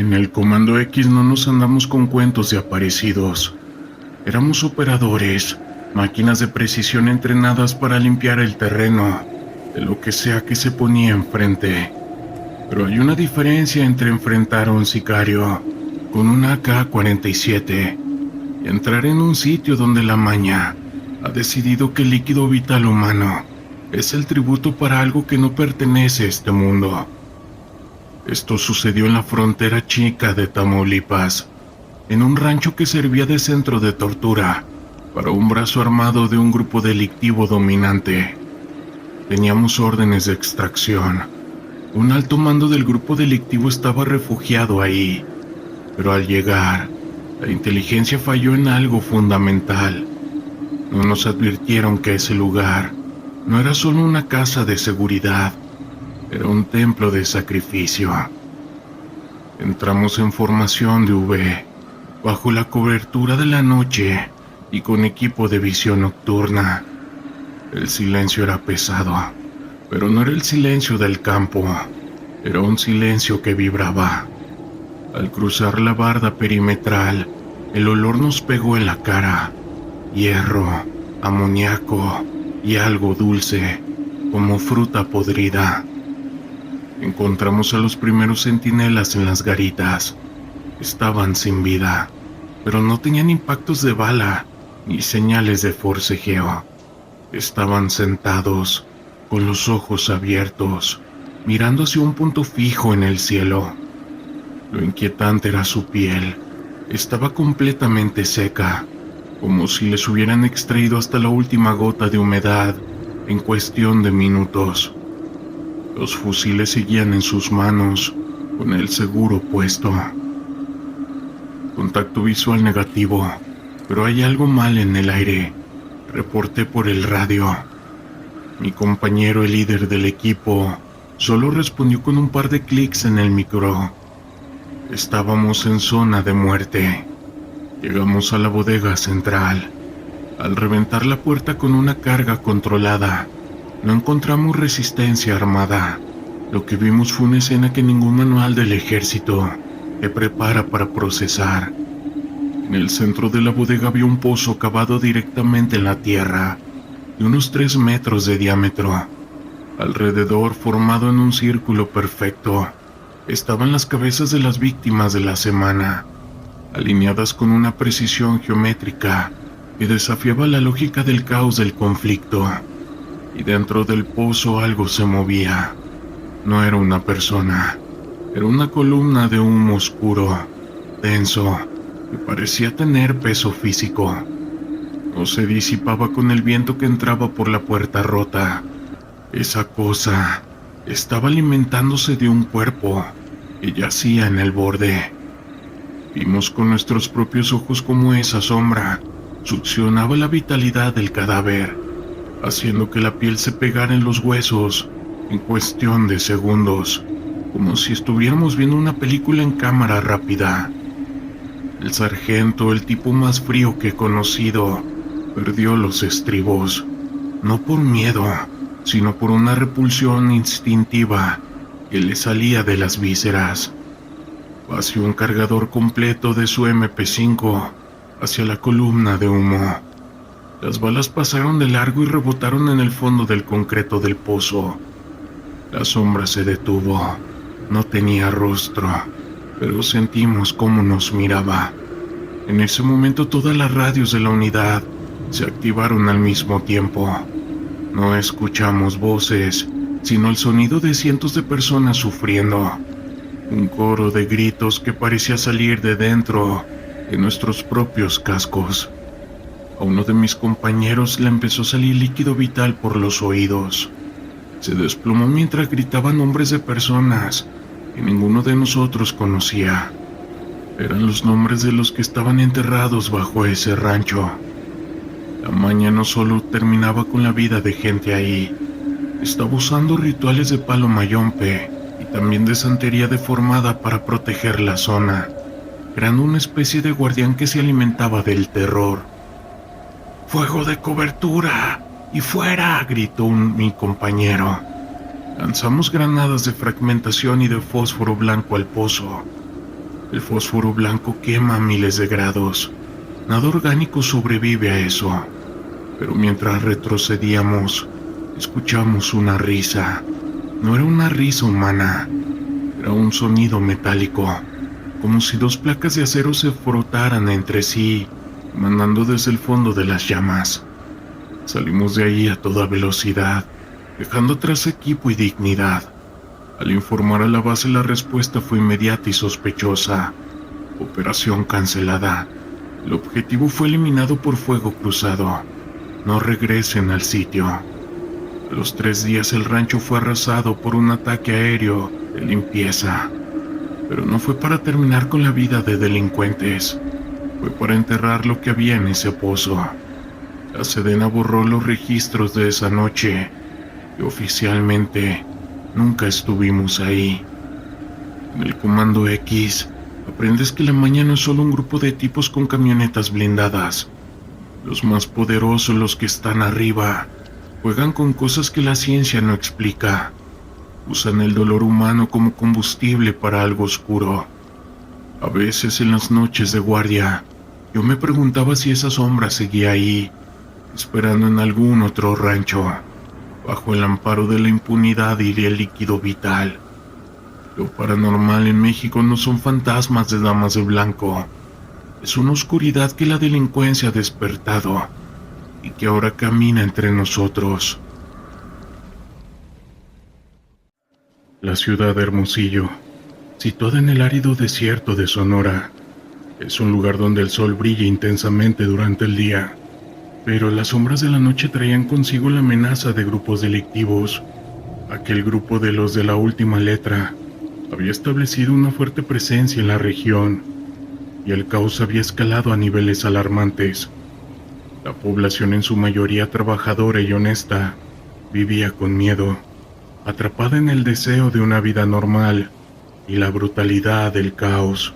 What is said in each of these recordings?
En el Comando X no nos andamos con cuentos de aparecidos. Éramos operadores, máquinas de precisión entrenadas para limpiar el terreno de lo que sea que se ponía enfrente. Pero hay una diferencia entre enfrentar a un sicario con una AK-47 y entrar en un sitio donde la maña ha decidido que el líquido vital humano es el tributo para algo que no pertenece a este mundo. Esto sucedió en la frontera chica de Tamaulipas, en un rancho que servía de centro de tortura para un brazo armado de un grupo delictivo dominante. Teníamos órdenes de extracción. Un alto mando del grupo delictivo estaba refugiado ahí, pero al llegar, la inteligencia falló en algo fundamental. No nos advirtieron que ese lugar no era solo una casa de seguridad, era un templo de sacrificio. Entramos en formación de V, bajo la cobertura de la noche y con equipo de visión nocturna. El silencio era pesado, pero no era el silencio del campo, era un silencio que vibraba. Al cruzar la barda perimetral, el olor nos pegó en la cara: hierro, amoníaco y algo dulce, como fruta podrida. Encontramos a los primeros centinelas en las garitas. Estaban sin vida, pero no tenían impactos de bala ni señales de forcejeo. Estaban sentados, con los ojos abiertos, mirando hacia un punto fijo en el cielo. Lo inquietante era su piel. Estaba completamente seca, como si les hubieran extraído hasta la última gota de humedad en cuestión de minutos. Los fusiles seguían en sus manos, con el seguro puesto. Contacto visual negativo, pero hay algo mal en el aire. Reporté por el radio. Mi compañero, el líder del equipo, solo respondió con un par de clics en el micro. Estábamos en zona de muerte. Llegamos a la bodega central. Al reventar la puerta con una carga controlada, no encontramos resistencia armada. Lo que vimos fue una escena que ningún manual del ejército te prepara para procesar. En el centro de la bodega había un pozo cavado directamente en la tierra, de unos 3 metros de diámetro. Alrededor, formado en un círculo perfecto, estaban las cabezas de las víctimas de la semana, alineadas con una precisión geométrica que desafiaba la lógica del caos del conflicto. Y dentro del pozo algo se movía. No era una persona, era una columna de humo oscuro, denso, que parecía tener peso físico. No se disipaba con el viento que entraba por la puerta rota. Esa cosa estaba alimentándose de un cuerpo que yacía en el borde. Vimos con nuestros propios ojos cómo esa sombra succionaba la vitalidad del cadáver, haciendo que la piel se pegara en los huesos en cuestión de segundos, como si estuviéramos viendo una película en cámara rápida. El sargento, el tipo más frío que he conocido, perdió los estribos, no por miedo, sino por una repulsión instintiva que le salía de las vísceras. Vació un cargador completo de su MP5 hacia la columna de humo. Las balas pasaron de largo y rebotaron en el fondo del concreto del pozo. La sombra se detuvo. No tenía rostro, pero sentimos cómo nos miraba. En ese momento todas las radios de la unidad se activaron al mismo tiempo. No escuchamos voces, sino el sonido de cientos de personas sufriendo. Un coro de gritos que parecía salir de dentro de nuestros propios cascos. A uno de mis compañeros le empezó a salir líquido vital por los oídos. Se desplomó mientras gritaban nombres de personas que ninguno de nosotros conocía. Eran los nombres de los que estaban enterrados bajo ese rancho. La maña no solo terminaba con la vida de gente ahí, estaba usando rituales de palo mayompe y también de santería deformada para proteger la zona, creando una especie de guardián que se alimentaba del terror. ¡Fuego de cobertura! ¡Y fuera!, gritó mi compañero. Lanzamos granadas de fragmentación y de fósforo blanco al pozo. El fósforo blanco quema a miles de grados. Nada orgánico sobrevive a eso. Pero mientras retrocedíamos, escuchamos una risa. No era una risa humana, era un sonido metálico, como si dos placas de acero se frotaran entre sí, emanando desde el fondo de las llamas. Salimos de ahí a toda velocidad, dejando atrás equipo y dignidad. Al informar a la base, la respuesta fue inmediata y sospechosa. Operación cancelada. El objetivo fue eliminado por fuego cruzado. No regresen al sitio. A los 3 días el rancho fue arrasado por un ataque aéreo de limpieza. Pero no fue para terminar con la vida de delincuentes. Fue para enterrar lo que había en ese pozo. La Sedena borró los registros de esa noche y oficialmente nunca estuvimos ahí. En el Comando X aprendes que la mañana no es solo un grupo de tipos con camionetas blindadas. Los más poderosos, los que están arriba, juegan con cosas que la ciencia no explica. Usan el dolor humano como combustible para algo oscuro. A veces en las noches de guardia, yo me preguntaba si esa sombra seguía ahí, esperando en algún otro rancho, bajo el amparo de la impunidad y el líquido vital. Lo paranormal en México no son fantasmas de damas de blanco. Es una oscuridad que la delincuencia ha despertado y que ahora camina entre nosotros. La ciudad de Hermosillo, situada en el árido desierto de Sonora, es un lugar donde el sol brilla intensamente durante el día, pero las sombras de la noche traían consigo la amenaza de grupos delictivos. Aquel grupo de los de la última letra había establecido una fuerte presencia en la región, y el caos había escalado a niveles alarmantes. La población, en su mayoría trabajadora y honesta, vivía con miedo, atrapada en el deseo de una vida normal y la brutalidad del caos.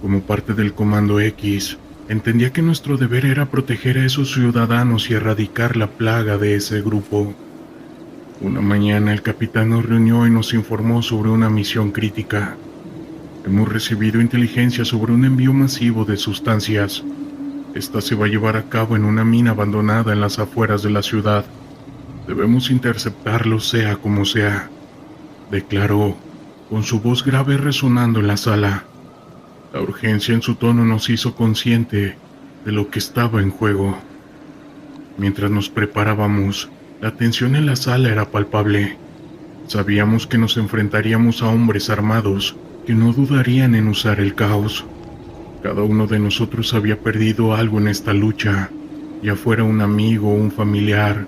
Como parte del Comando X, entendía que nuestro deber era proteger a esos ciudadanos y erradicar la plaga de ese grupo. Una mañana el capitán nos reunió y nos informó sobre una misión crítica. Hemos recibido inteligencia sobre un envío masivo de sustancias. Esta se va a llevar a cabo en una mina abandonada en las afueras de la ciudad. Debemos interceptarlo sea como sea, declaró, con su voz grave resonando en la sala. La urgencia en su tono nos hizo consciente de lo que estaba en juego. Mientras nos preparábamos, la tensión en la sala era palpable. Sabíamos que nos enfrentaríamos a hombres armados que no dudarían en usar el caos. Cada uno de nosotros había perdido algo en esta lucha, ya fuera un amigo, un familiar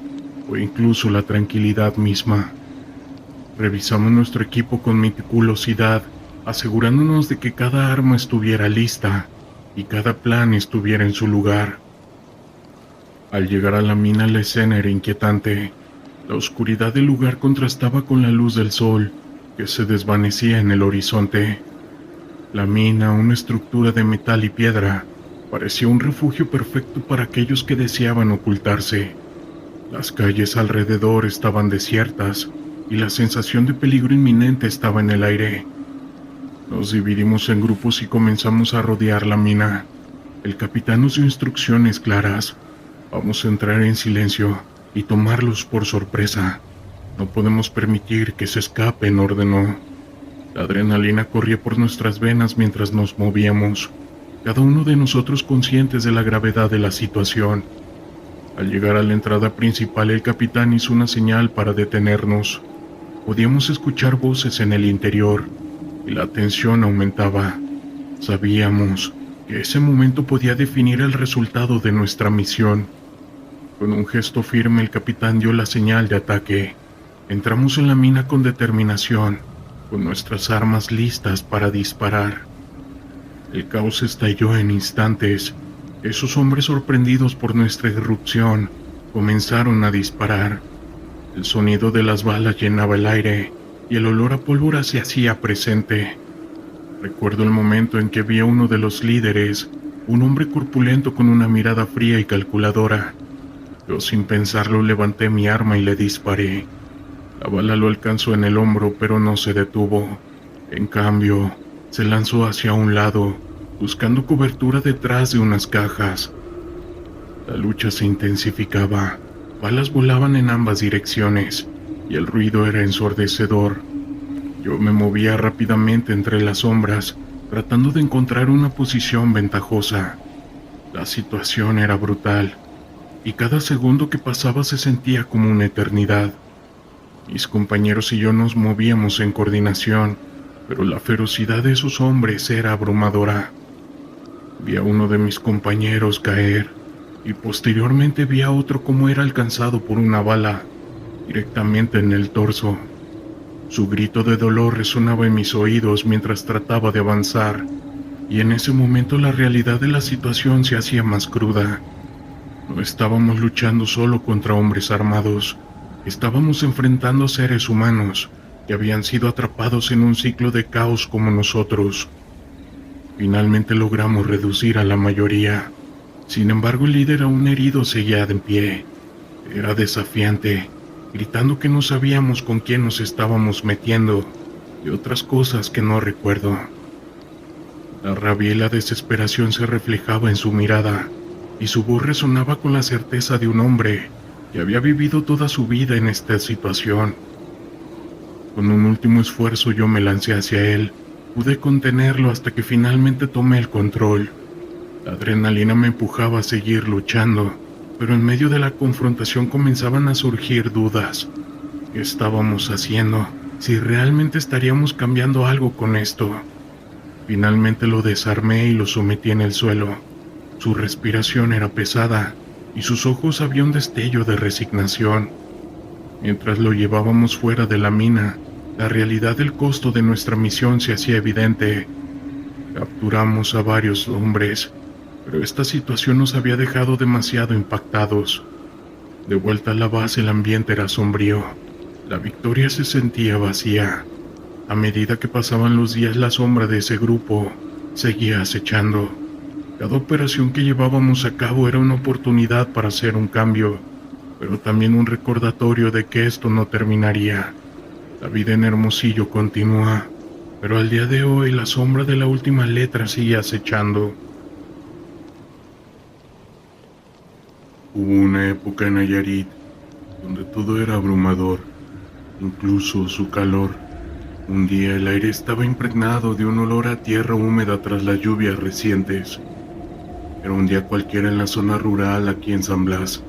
o incluso la tranquilidad misma. Revisamos nuestro equipo con meticulosidad, asegurándonos de que cada arma estuviera lista y cada plan estuviera en su lugar. Al llegar a la mina, la escena era inquietante. La oscuridad del lugar contrastaba con la luz del sol que se desvanecía en el horizonte. La mina, una estructura de metal y piedra, parecía un refugio perfecto para aquellos que deseaban ocultarse. Las calles alrededor estaban desiertas y la sensación de peligro inminente estaba en el aire. Nos dividimos en grupos y comenzamos a rodear la mina. El capitán nos dio instrucciones claras. Vamos a entrar en silencio y tomarlos por sorpresa. No podemos permitir que se escapen, ordenó. La adrenalina corría por nuestras venas mientras nos movíamos, cada uno de nosotros conscientes de la gravedad de la situación. Al llegar a la entrada principal, el capitán hizo una señal para detenernos. Podíamos escuchar voces en el interior y la tensión aumentaba. Sabíamos que ese momento podía definir el resultado de nuestra misión. Con un gesto firme, el capitán dio la señal de ataque. Entramos en la mina con determinación, con nuestras armas listas para disparar. El caos estalló en instantes. Esos hombres, sorprendidos por nuestra irrupción, comenzaron a disparar. El sonido de las balas llenaba el aire y el olor a pólvora se hacía presente. Recuerdo el momento en que vi a uno de los líderes, un hombre corpulento con una mirada fría y calculadora. Yo, sin pensarlo, levanté mi arma y le disparé. La bala lo alcanzó en el hombro, pero no se detuvo. En cambio, se lanzó hacia un lado, buscando cobertura detrás de unas cajas. La lucha se intensificaba, balas volaban en ambas direcciones y el ruido era ensordecedor. Yo me movía rápidamente entre las sombras, tratando de encontrar una posición ventajosa. La situación era brutal, y cada segundo que pasaba se sentía como una eternidad. Mis compañeros y yo nos movíamos en coordinación, pero la ferocidad de esos hombres era abrumadora. Vi a uno de mis compañeros caer, y posteriormente vi a otro como era alcanzado por una bala, directamente en el torso. Su grito de dolor resonaba en mis oídos mientras trataba de avanzar, y en ese momento la realidad de la situación se hacía más cruda. No estábamos luchando solo contra hombres armados, estábamos enfrentando seres humanos que habían sido atrapados en un ciclo de caos como nosotros. Finalmente logramos reducir a la mayoría. Sin embargo, el líder aún herido seguía de pie. Era desafiante, gritando que no sabíamos con quién nos estábamos metiendo y otras cosas que no recuerdo. La rabia y la desesperación se reflejaba en su mirada, y su voz resonaba con la certeza de un hombre que había vivido toda su vida en esta situación. Con un último esfuerzo yo me lancé hacia él. Pude contenerlo hasta que finalmente tomé el control. La adrenalina me empujaba a seguir luchando, pero en medio de la confrontación comenzaban a surgir dudas. ¿Qué estábamos haciendo? ¿Si realmente estaríamos cambiando algo con esto? Finalmente lo desarmé y lo sometí en el suelo. Su respiración era pesada, y sus ojos había un destello de resignación. Mientras lo llevábamos fuera de la mina, la realidad del costo de nuestra misión se hacía evidente. Capturamos a varios hombres, pero esta situación nos había dejado demasiado impactados. De vuelta a la base, el ambiente era sombrío. La victoria se sentía vacía. A medida que pasaban los días, la sombra de ese grupo seguía acechando. Cada operación que llevábamos a cabo era una oportunidad para hacer un cambio, pero también un recordatorio de que esto no terminaría. La vida en Hermosillo continúa, pero al día de hoy la sombra de la última letra sigue acechando. Hubo una época en Nayarit donde todo era abrumador, incluso su calor. Un día el aire estaba impregnado de un olor a tierra húmeda tras las lluvias recientes. Era un día cualquiera en la zona rural aquí en San Blas,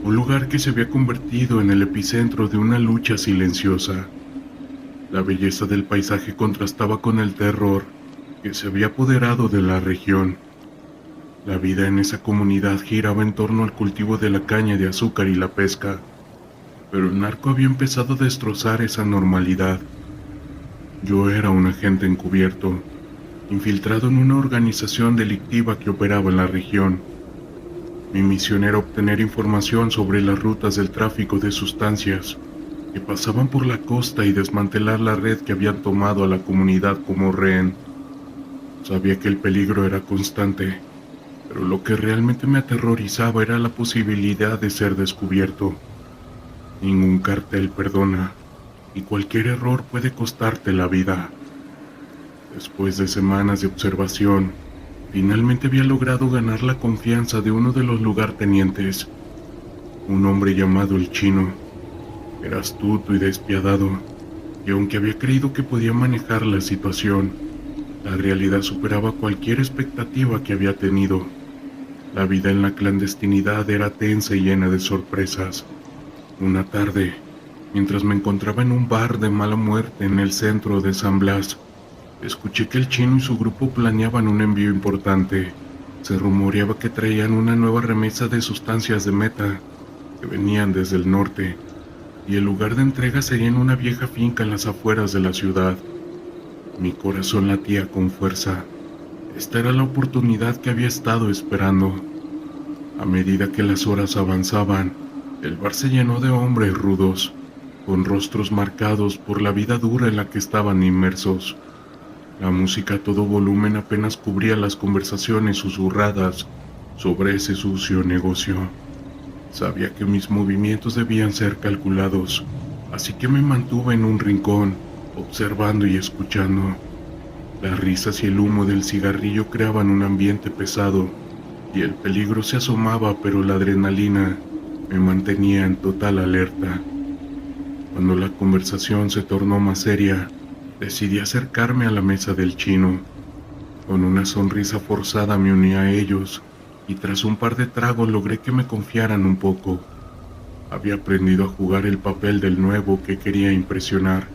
un lugar que se había convertido en el epicentro de una lucha silenciosa. La belleza del paisaje contrastaba con el terror que se había apoderado de la región. La vida en esa comunidad giraba en torno al cultivo de la caña de azúcar y la pesca, pero el narco había empezado a destrozar esa normalidad. Yo era un agente encubierto, infiltrado en una organización delictiva que operaba en la región. Mi misión era obtener información sobre las rutas del tráfico de sustancias que pasaban por la costa y desmantelar la red que habían tomado a la comunidad como rehén. Sabía que el peligro era constante, pero lo que realmente me aterrorizaba era la posibilidad de ser descubierto. Ningún cartel perdona, y cualquier error puede costarte la vida. Después de semanas de observación, finalmente había logrado ganar la confianza de uno de los lugartenientes, un hombre llamado el Chino. Era astuto y despiadado, y aunque había creído que podía manejar la situación, la realidad superaba cualquier expectativa que había tenido. La vida en la clandestinidad era tensa y llena de sorpresas. Una tarde, mientras me encontraba en un bar de mala muerte en el centro de San Blas, escuché que el Chino y su grupo planeaban un envío importante. Se rumoreaba que traían una nueva remesa de sustancias de meta que venían desde el norte, y el lugar de entrega sería en una vieja finca en las afueras de la ciudad. Mi corazón latía con fuerza. Esta era la oportunidad que había estado esperando. A medida que las horas avanzaban, el bar se llenó de hombres rudos, con rostros marcados por la vida dura en la que estaban inmersos. La música a todo volumen apenas cubría las conversaciones susurradas sobre ese sucio negocio. Sabía que mis movimientos debían ser calculados, así que me mantuve en un rincón, observando y escuchando. Las risas y el humo del cigarrillo creaban un ambiente pesado, y el peligro se asomaba, pero la adrenalina me mantenía en total alerta. Cuando la conversación se tornó más seria, decidí acercarme a la mesa del chino. Con una sonrisa forzada me uní a ellos, y tras un par de tragos logré que me confiaran un poco. Había aprendido a jugar el papel del nuevo que quería impresionar.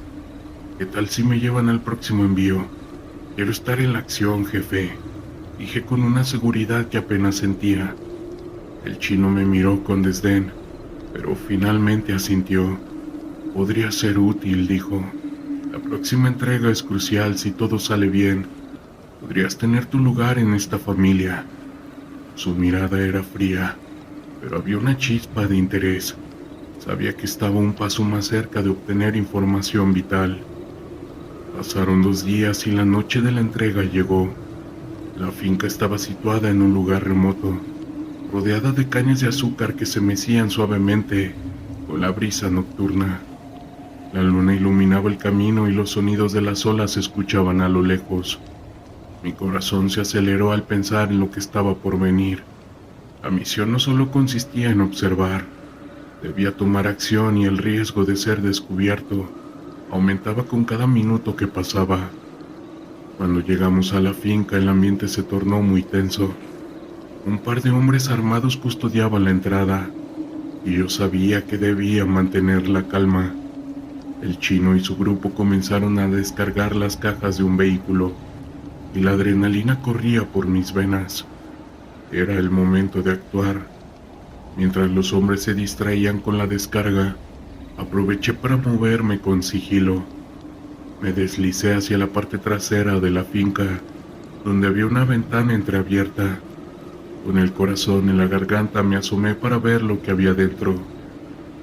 ¿Qué tal si me llevan al próximo envío? Quiero estar en la acción, jefe, dije con una seguridad que apenas sentía. El chino me miró con desdén, pero finalmente asintió. Podría ser útil, dijo. La próxima entrega es crucial. Si todo sale bien, podrías tener tu lugar en esta familia. Su mirada era fría, pero había una chispa de interés. Sabía que estaba un paso más cerca de obtener información vital. Pasaron 2 días y la noche de la entrega llegó. La finca estaba situada en un lugar remoto, rodeada de cañas de azúcar que se mecían suavemente con la brisa nocturna. La luna iluminaba el camino y los sonidos de las olas se escuchaban a lo lejos. Mi corazón se aceleró al pensar en lo que estaba por venir. La misión no solo consistía en observar, debía tomar acción, y el riesgo de ser descubierto aumentaba con cada minuto que pasaba. Cuando llegamos a la finca, el ambiente se tornó muy tenso. Un par de hombres armados custodiaban la entrada, y yo sabía que debía mantener la calma. El chino y su grupo comenzaron a descargar las cajas de un vehículo, y la adrenalina corría por mis venas. Era el momento de actuar. Mientras los hombres se distraían con la descarga, aproveché para moverme con sigilo. Me deslicé hacia la parte trasera de la finca, donde había una ventana entreabierta. Con el corazón en la garganta me asomé para ver lo que había dentro.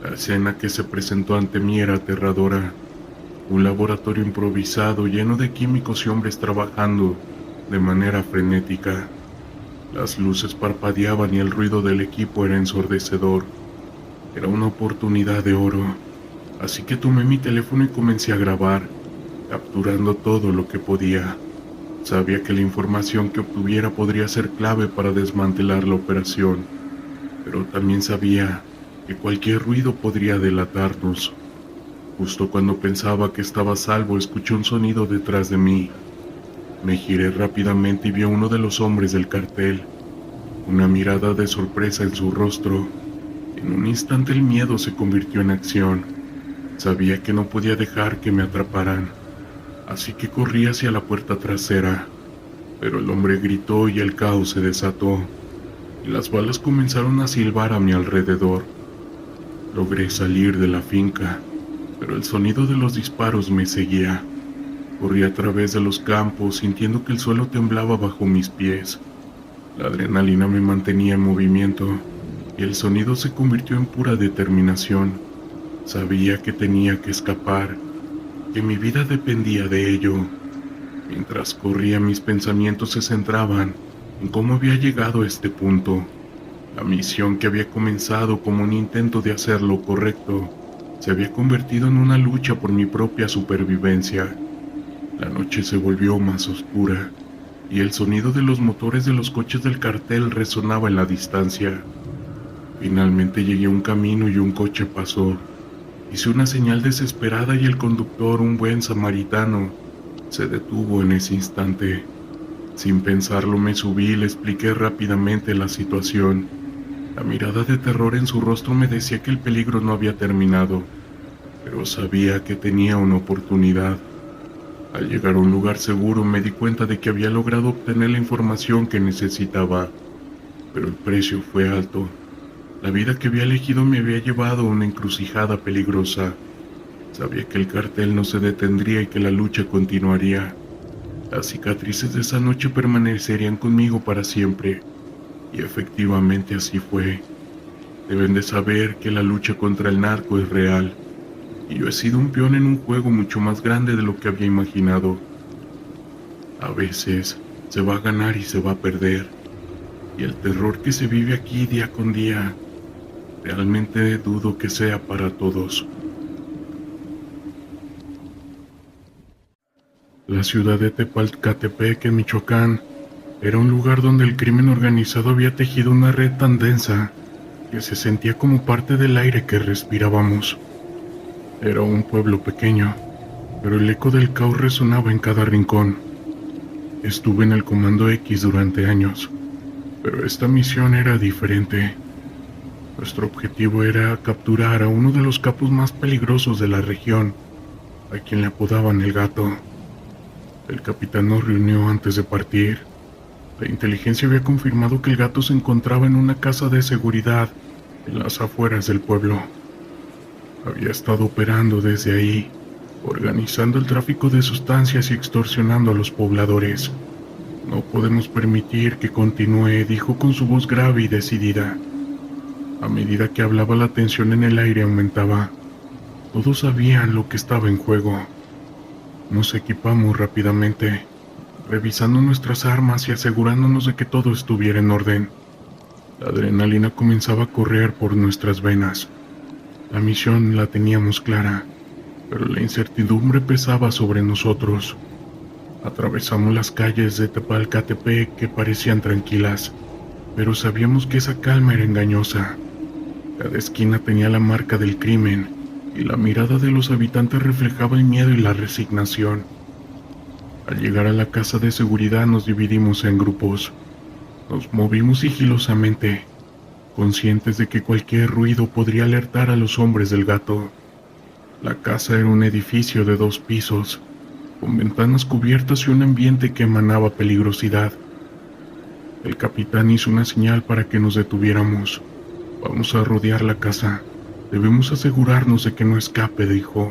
La escena que se presentó ante mí era aterradora. Un laboratorio improvisado lleno de químicos y hombres trabajando de manera frenética. Las luces parpadeaban y el ruido del equipo era ensordecedor. Era una oportunidad de oro, así que tomé mi teléfono y comencé a grabar, capturando todo lo que podía. Sabía que la información que obtuviera podría ser clave para desmantelar la operación, pero también sabía que cualquier ruido podría delatarnos. Justo cuando pensaba que estaba a salvo, escuché un sonido detrás de mí. Me giré rápidamente y vi a uno de los hombres del cartel, una mirada de sorpresa en su rostro. En un instante el miedo se convirtió en acción. Sabía que no podía dejar que me atraparan, así que corrí hacia la puerta trasera, pero el hombre gritó y el caos se desató, y las balas comenzaron a silbar a mi alrededor. Logré salir de la finca, pero el sonido de los disparos me seguía. Corrí a través de los campos, sintiendo que el suelo temblaba bajo mis pies. La adrenalina me mantenía en movimiento, y el sonido se convirtió en pura determinación. Sabía que tenía que escapar, que mi vida dependía de ello. Mientras corría, mis pensamientos se centraban en cómo había llegado a este punto. La misión que había comenzado como un intento de hacer lo correcto se había convertido en una lucha por mi propia supervivencia. La noche se volvió más oscura, y el sonido de los motores de los coches del cartel resonaba en la distancia. Finalmente llegué a un camino y un coche pasó. Hice una señal desesperada y el conductor, un buen samaritano, se detuvo en ese instante. Sin pensarlo me subí y le expliqué rápidamente la situación. La mirada de terror en su rostro me decía que el peligro no había terminado, pero sabía que tenía una oportunidad. Al llegar a un lugar seguro me di cuenta de que había logrado obtener la información que necesitaba, pero el precio fue alto. La vida que había elegido me había llevado a una encrucijada peligrosa. Sabía que el cartel no se detendría y que la lucha continuaría. Las cicatrices de esa noche permanecerían conmigo para siempre, y efectivamente así fue. Deben de saber que la lucha contra el narco es real, y yo he sido un peón en un juego mucho más grande de lo que había imaginado. A veces se va a ganar y se va a perder, y el terror que se vive aquí día con día, realmente dudo que sea para todos. La ciudad de Tepalcatepec, en Michoacán, era un lugar donde el crimen organizado había tejido una red tan densa que se sentía como parte del aire que respirábamos. Era un pueblo pequeño, pero el eco del caos resonaba en cada rincón. Estuve en el Comando X durante años, pero esta misión era diferente. Nuestro objetivo era capturar a uno de los capos más peligrosos de la región, a quien le apodaban el Gato. El capitán nos reunió antes de partir. La inteligencia había confirmado que el Gato se encontraba en una casa de seguridad en las afueras del pueblo. Había estado operando desde ahí, organizando el tráfico de sustancias y extorsionando a los pobladores. No podemos permitir que continúe, dijo con su voz grave y decidida. A medida que hablaba, la tensión en el aire aumentaba. Todos sabían lo que estaba en juego. Nos equipamos rápidamente, revisando nuestras armas y asegurándonos de que todo estuviera en orden. La adrenalina comenzaba a correr por nuestras venas. La misión la teníamos clara, pero la incertidumbre pesaba sobre nosotros. Atravesamos las calles de Tepalcatepec que parecían tranquilas, pero sabíamos que esa calma era engañosa. Cada esquina tenía la marca del crimen, y la mirada de los habitantes reflejaba el miedo y la resignación. Al llegar a la casa de seguridad nos dividimos en grupos. Nos movimos sigilosamente, conscientes de que cualquier ruido podría alertar a los hombres del Gato. La casa era un edificio de 2 pisos, con ventanas cubiertas y un ambiente que emanaba peligrosidad. El capitán hizo una señal para que nos detuviéramos. Vamos a rodear la casa. Debemos asegurarnos de que no escape, dijo.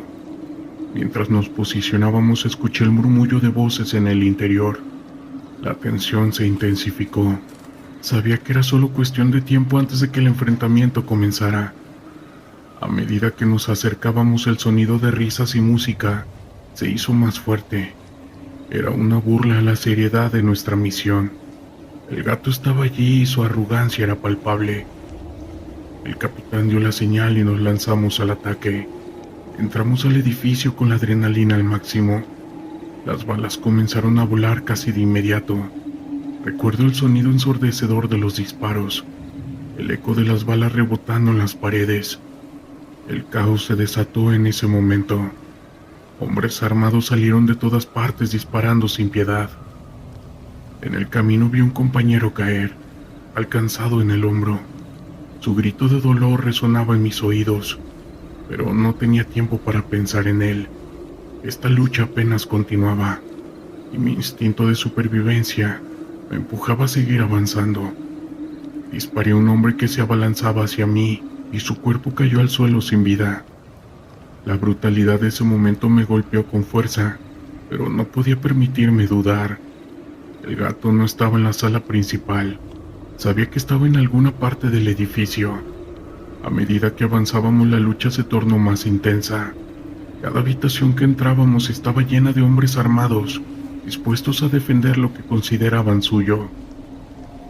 Mientras nos posicionábamos, escuché el murmullo de voces en el interior. La tensión se intensificó. Sabía que era solo cuestión de tiempo antes de que el enfrentamiento comenzara. A medida que nos acercábamos, el sonido de risas y música se hizo más fuerte. Era una burla a la seriedad de nuestra misión. El Gato estaba allí y su arrogancia era palpable. El capitán dio la señal y nos lanzamos al ataque. Entramos al edificio con la adrenalina al máximo. Las balas comenzaron a volar casi de inmediato. Recuerdo el sonido ensordecedor de los disparos, el eco de las balas rebotando en las paredes. El caos se desató en ese momento. Hombres armados salieron de todas partes disparando sin piedad. En el camino vi a un compañero caer, alcanzado en el hombro. Su grito de dolor resonaba en mis oídos, pero no tenía tiempo para pensar en él. Esta lucha apenas continuaba, y mi instinto de supervivencia me empujaba a seguir avanzando. Disparé a un hombre que se abalanzaba hacia mí, y su cuerpo cayó al suelo sin vida. La brutalidad de ese momento me golpeó con fuerza, pero no podía permitirme dudar. El Gato no estaba en la sala principal. Sabía que estaba en alguna parte del edificio. A medida que avanzábamos, la lucha se tornó más intensa. Cada habitación que entrábamos estaba llena de hombres armados, dispuestos a defender lo que consideraban suyo.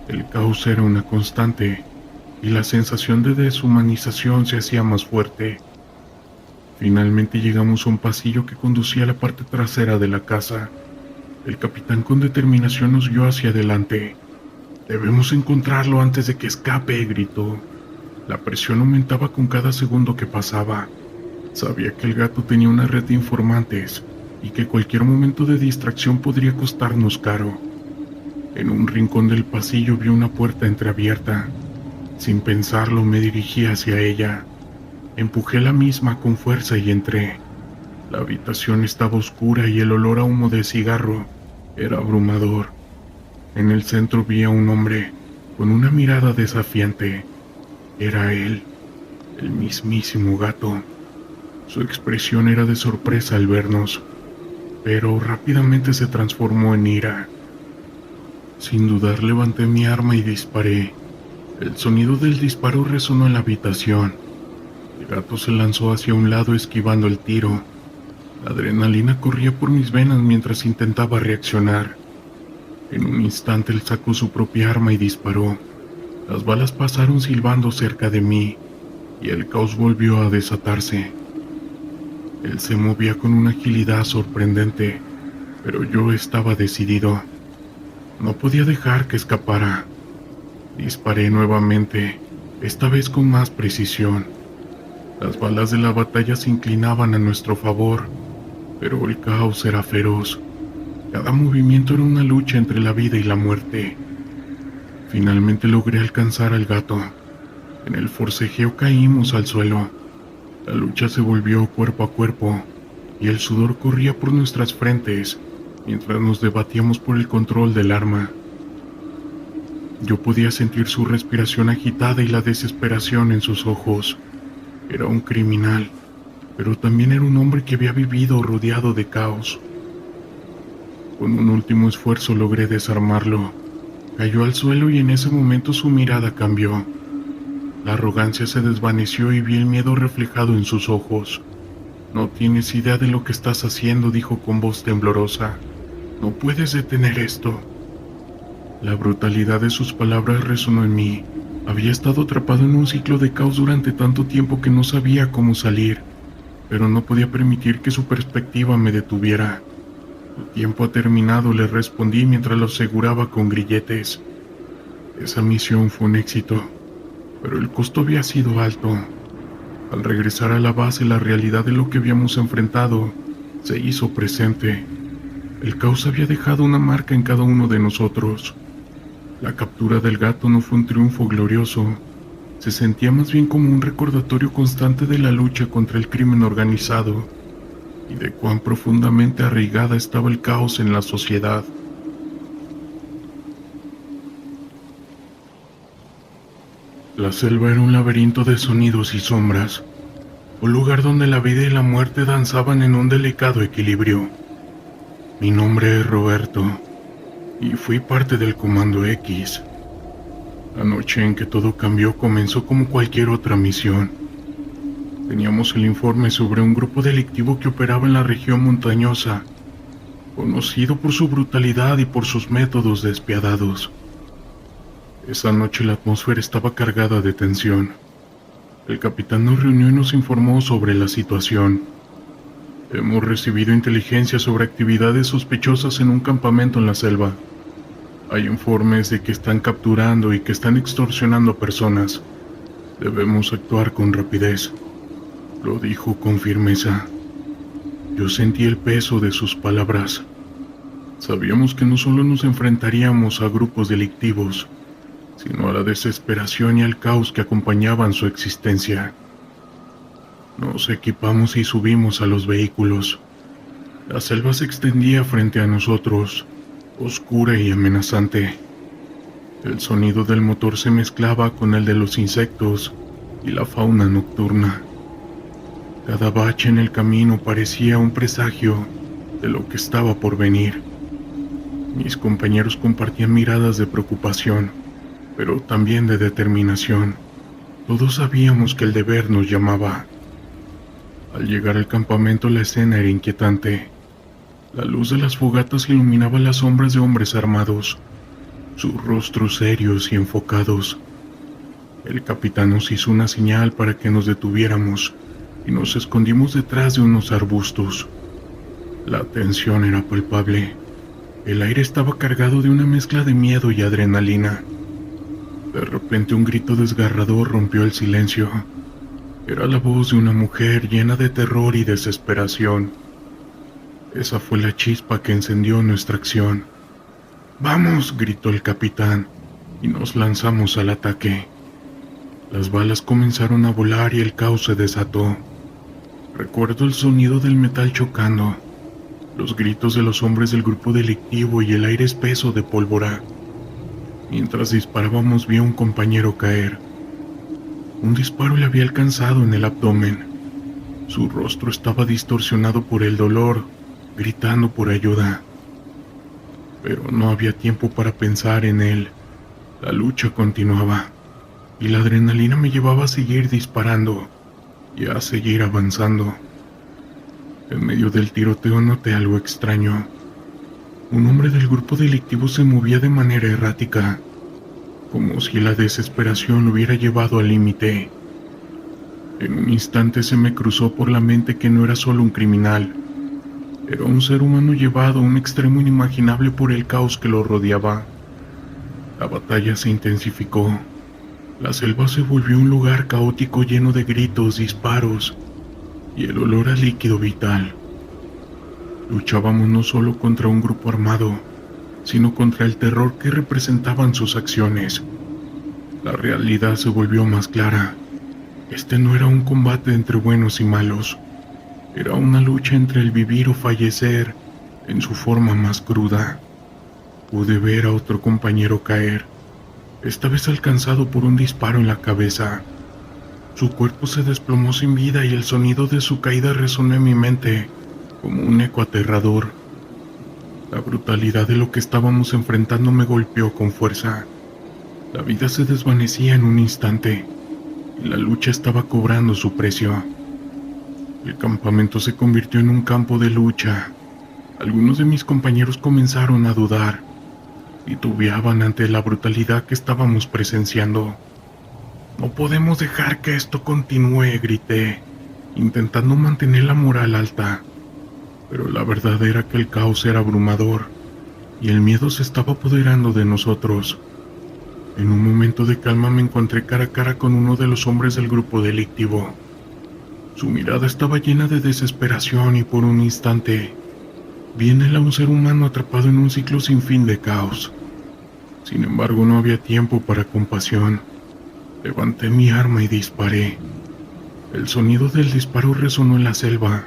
El caos era una constante, y la sensación de deshumanización se hacía más fuerte. Finalmente llegamos a un pasillo que conducía a la parte trasera de la casa. El capitán con determinación nos guió hacia adelante. «Debemos encontrarlo antes de que escape», gritó. La presión aumentaba con cada segundo que pasaba. Sabía que el Gato tenía una red de informantes y que cualquier momento de distracción podría costarnos caro. En un rincón del pasillo vi una puerta entreabierta. Sin pensarlo, me dirigí hacia ella. Empujé la misma con fuerza y entré. La habitación estaba oscura y el olor a humo de cigarro era abrumador. En el centro vi a un hombre con una mirada desafiante. Era él, el mismísimo Gato. Su expresión era de sorpresa al vernos, pero rápidamente se transformó en ira. Sin dudar, levanté mi arma y disparé. El sonido del disparo resonó en la habitación. El Gato se lanzó hacia un lado esquivando el tiro. La adrenalina corría por mis venas mientras intentaba reaccionar. En un instante él sacó su propia arma y disparó. Las balas pasaron silbando cerca de mí, y el caos volvió a desatarse. Él se movía con una agilidad sorprendente, pero yo estaba decidido. No podía dejar que escapara. Disparé nuevamente, esta vez con más precisión. Las balas de la batalla se inclinaban a nuestro favor, pero el caos era feroz. Cada movimiento era una lucha entre la vida y la muerte. Finalmente logré alcanzar al gato. En el forcejeo caímos al suelo. La lucha se volvió cuerpo a cuerpo, y el sudor corría por nuestras frentes mientras nos debatíamos por el control del arma. Yo podía sentir su respiración agitada y la desesperación en sus ojos. Era un criminal, pero también era un hombre que había vivido rodeado de caos. Con un último esfuerzo logré desarmarlo. Cayó al suelo y en ese momento su mirada cambió. La arrogancia se desvaneció y vi el miedo reflejado en sus ojos. «No tienes idea de lo que estás haciendo», dijo con voz temblorosa. «No puedes detener esto». La brutalidad de sus palabras resonó en mí. Había estado atrapado en un ciclo de caos durante tanto tiempo que no sabía cómo salir, pero no podía permitir que su perspectiva me detuviera. «Tu tiempo ha terminado», le respondí mientras lo aseguraba con grilletes. Esa misión fue un éxito, pero el costo había sido alto. Al regresar a la base, la realidad de lo que habíamos enfrentado se hizo presente. El caos había dejado una marca en cada uno de nosotros. La captura del gato no fue un triunfo glorioso. Se sentía más bien como un recordatorio constante de la lucha contra el crimen organizado y de cuán profundamente arraigada estaba el caos en la sociedad. La selva era un laberinto de sonidos y sombras, un lugar donde la vida y la muerte danzaban en un delicado equilibrio. Mi nombre es Roberto, y fui parte del Comando X. La noche en que todo cambió comenzó como cualquier otra misión. Teníamos el informe sobre un grupo delictivo que operaba en la región montañosa, conocido por su brutalidad y por sus métodos despiadados. Esa noche la atmósfera estaba cargada de tensión. El capitán nos reunió y nos informó sobre la situación. Hemos recibido inteligencia sobre actividades sospechosas en un campamento en la selva. Hay informes de que están capturando y que están extorsionando personas. Debemos actuar con rapidez, lo dijo con firmeza. Yo sentí el peso de sus palabras. Sabíamos que no solo nos enfrentaríamos a grupos delictivos, sino a la desesperación y al caos que acompañaban su existencia. Nos equipamos y subimos a los vehículos. La selva se extendía frente a nosotros, oscura y amenazante. El sonido del motor se mezclaba con el de los insectos y la fauna nocturna. Cada bache en el camino parecía un presagio de lo que estaba por venir. Mis compañeros compartían miradas de preocupación, pero también de determinación. Todos sabíamos que el deber nos llamaba. Al llegar al campamento, la escena era inquietante. La luz de las fogatas iluminaba las sombras de hombres armados, sus rostros serios y enfocados. El capitán nos hizo una señal para que nos detuviéramos y nos escondimos detrás de unos arbustos. La tensión era palpable. El aire estaba cargado de una mezcla de miedo y adrenalina. De repente un grito desgarrador rompió el silencio. Era la voz de una mujer llena de terror y desesperación. Esa fue la chispa que encendió nuestra acción. «¡Vamos!», gritó el capitán, y nos lanzamos al ataque. Las balas comenzaron a volar y el caos se desató. Recuerdo el sonido del metal chocando, los gritos de los hombres del grupo delictivo y el aire espeso de pólvora. Mientras disparábamos vi a un compañero caer. Un disparo le había alcanzado en el abdomen. Su rostro estaba distorsionado por el dolor, gritando por ayuda. Pero no había tiempo para pensar en él. La lucha continuaba, y la adrenalina me llevaba a seguir disparando y a seguir avanzando. En medio del tiroteo noté algo extraño. Un hombre del grupo delictivo se movía de manera errática, como si la desesperación lo hubiera llevado al límite. En un instante se me cruzó por la mente que no era solo un criminal, Era un ser humano llevado a un extremo inimaginable por el caos que lo rodeaba. La batalla se intensificó. La selva se volvió un lugar caótico lleno de gritos, disparos y el olor a líquido vital. Luchábamos no solo contra un grupo armado, sino contra el terror que representaban sus acciones. La realidad se volvió más clara. Este no era un combate entre buenos y malos. Era una lucha entre el vivir o fallecer en su forma más cruda. Pude ver a otro compañero caer, esta vez alcanzado por un disparo en la cabeza. Su cuerpo se desplomó sin vida y el sonido de su caída resonó en mi mente como un eco aterrador. La brutalidad de lo que estábamos enfrentando me golpeó con fuerza. La vida se desvanecía en un instante y la lucha estaba cobrando su precio. El campamento se convirtió en un campo de lucha. Algunos de mis compañeros comenzaron a dudar, titubeaban ante la brutalidad que estábamos presenciando. No podemos dejar que esto continúe, grité, intentando mantener la moral alta. Pero la verdad era que el caos era abrumador y el miedo se estaba apoderando de nosotros. En un momento de calma me encontré cara a cara con uno de los hombres del grupo delictivo. Su mirada estaba llena de desesperación y por un instante vi en él a un ser humano atrapado en un ciclo sin fin de caos. Sin embargo, no había tiempo para compasión. Levanté mi arma y disparé. El sonido del disparo resonó en la selva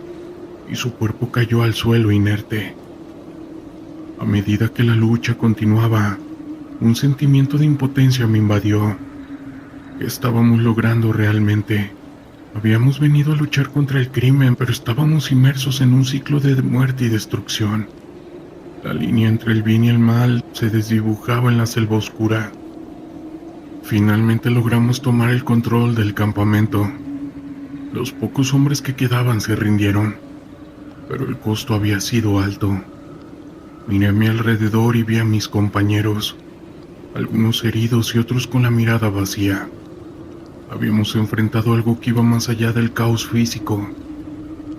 y su cuerpo cayó al suelo inerte. A medida que la lucha continuaba, un sentimiento de impotencia me invadió. ¿Qué estábamos logrando realmente? Habíamos venido a luchar contra el crimen, pero estábamos inmersos en un ciclo de muerte y destrucción. La línea entre el bien y el mal se desdibujaba en la selva oscura. Finalmente logramos tomar el control del campamento. Los pocos hombres que quedaban se rindieron, pero el costo había sido alto. Miré a mi alrededor y vi a mis compañeros, algunos heridos y otros con la mirada vacía. Habíamos enfrentado algo que iba más allá del caos físico.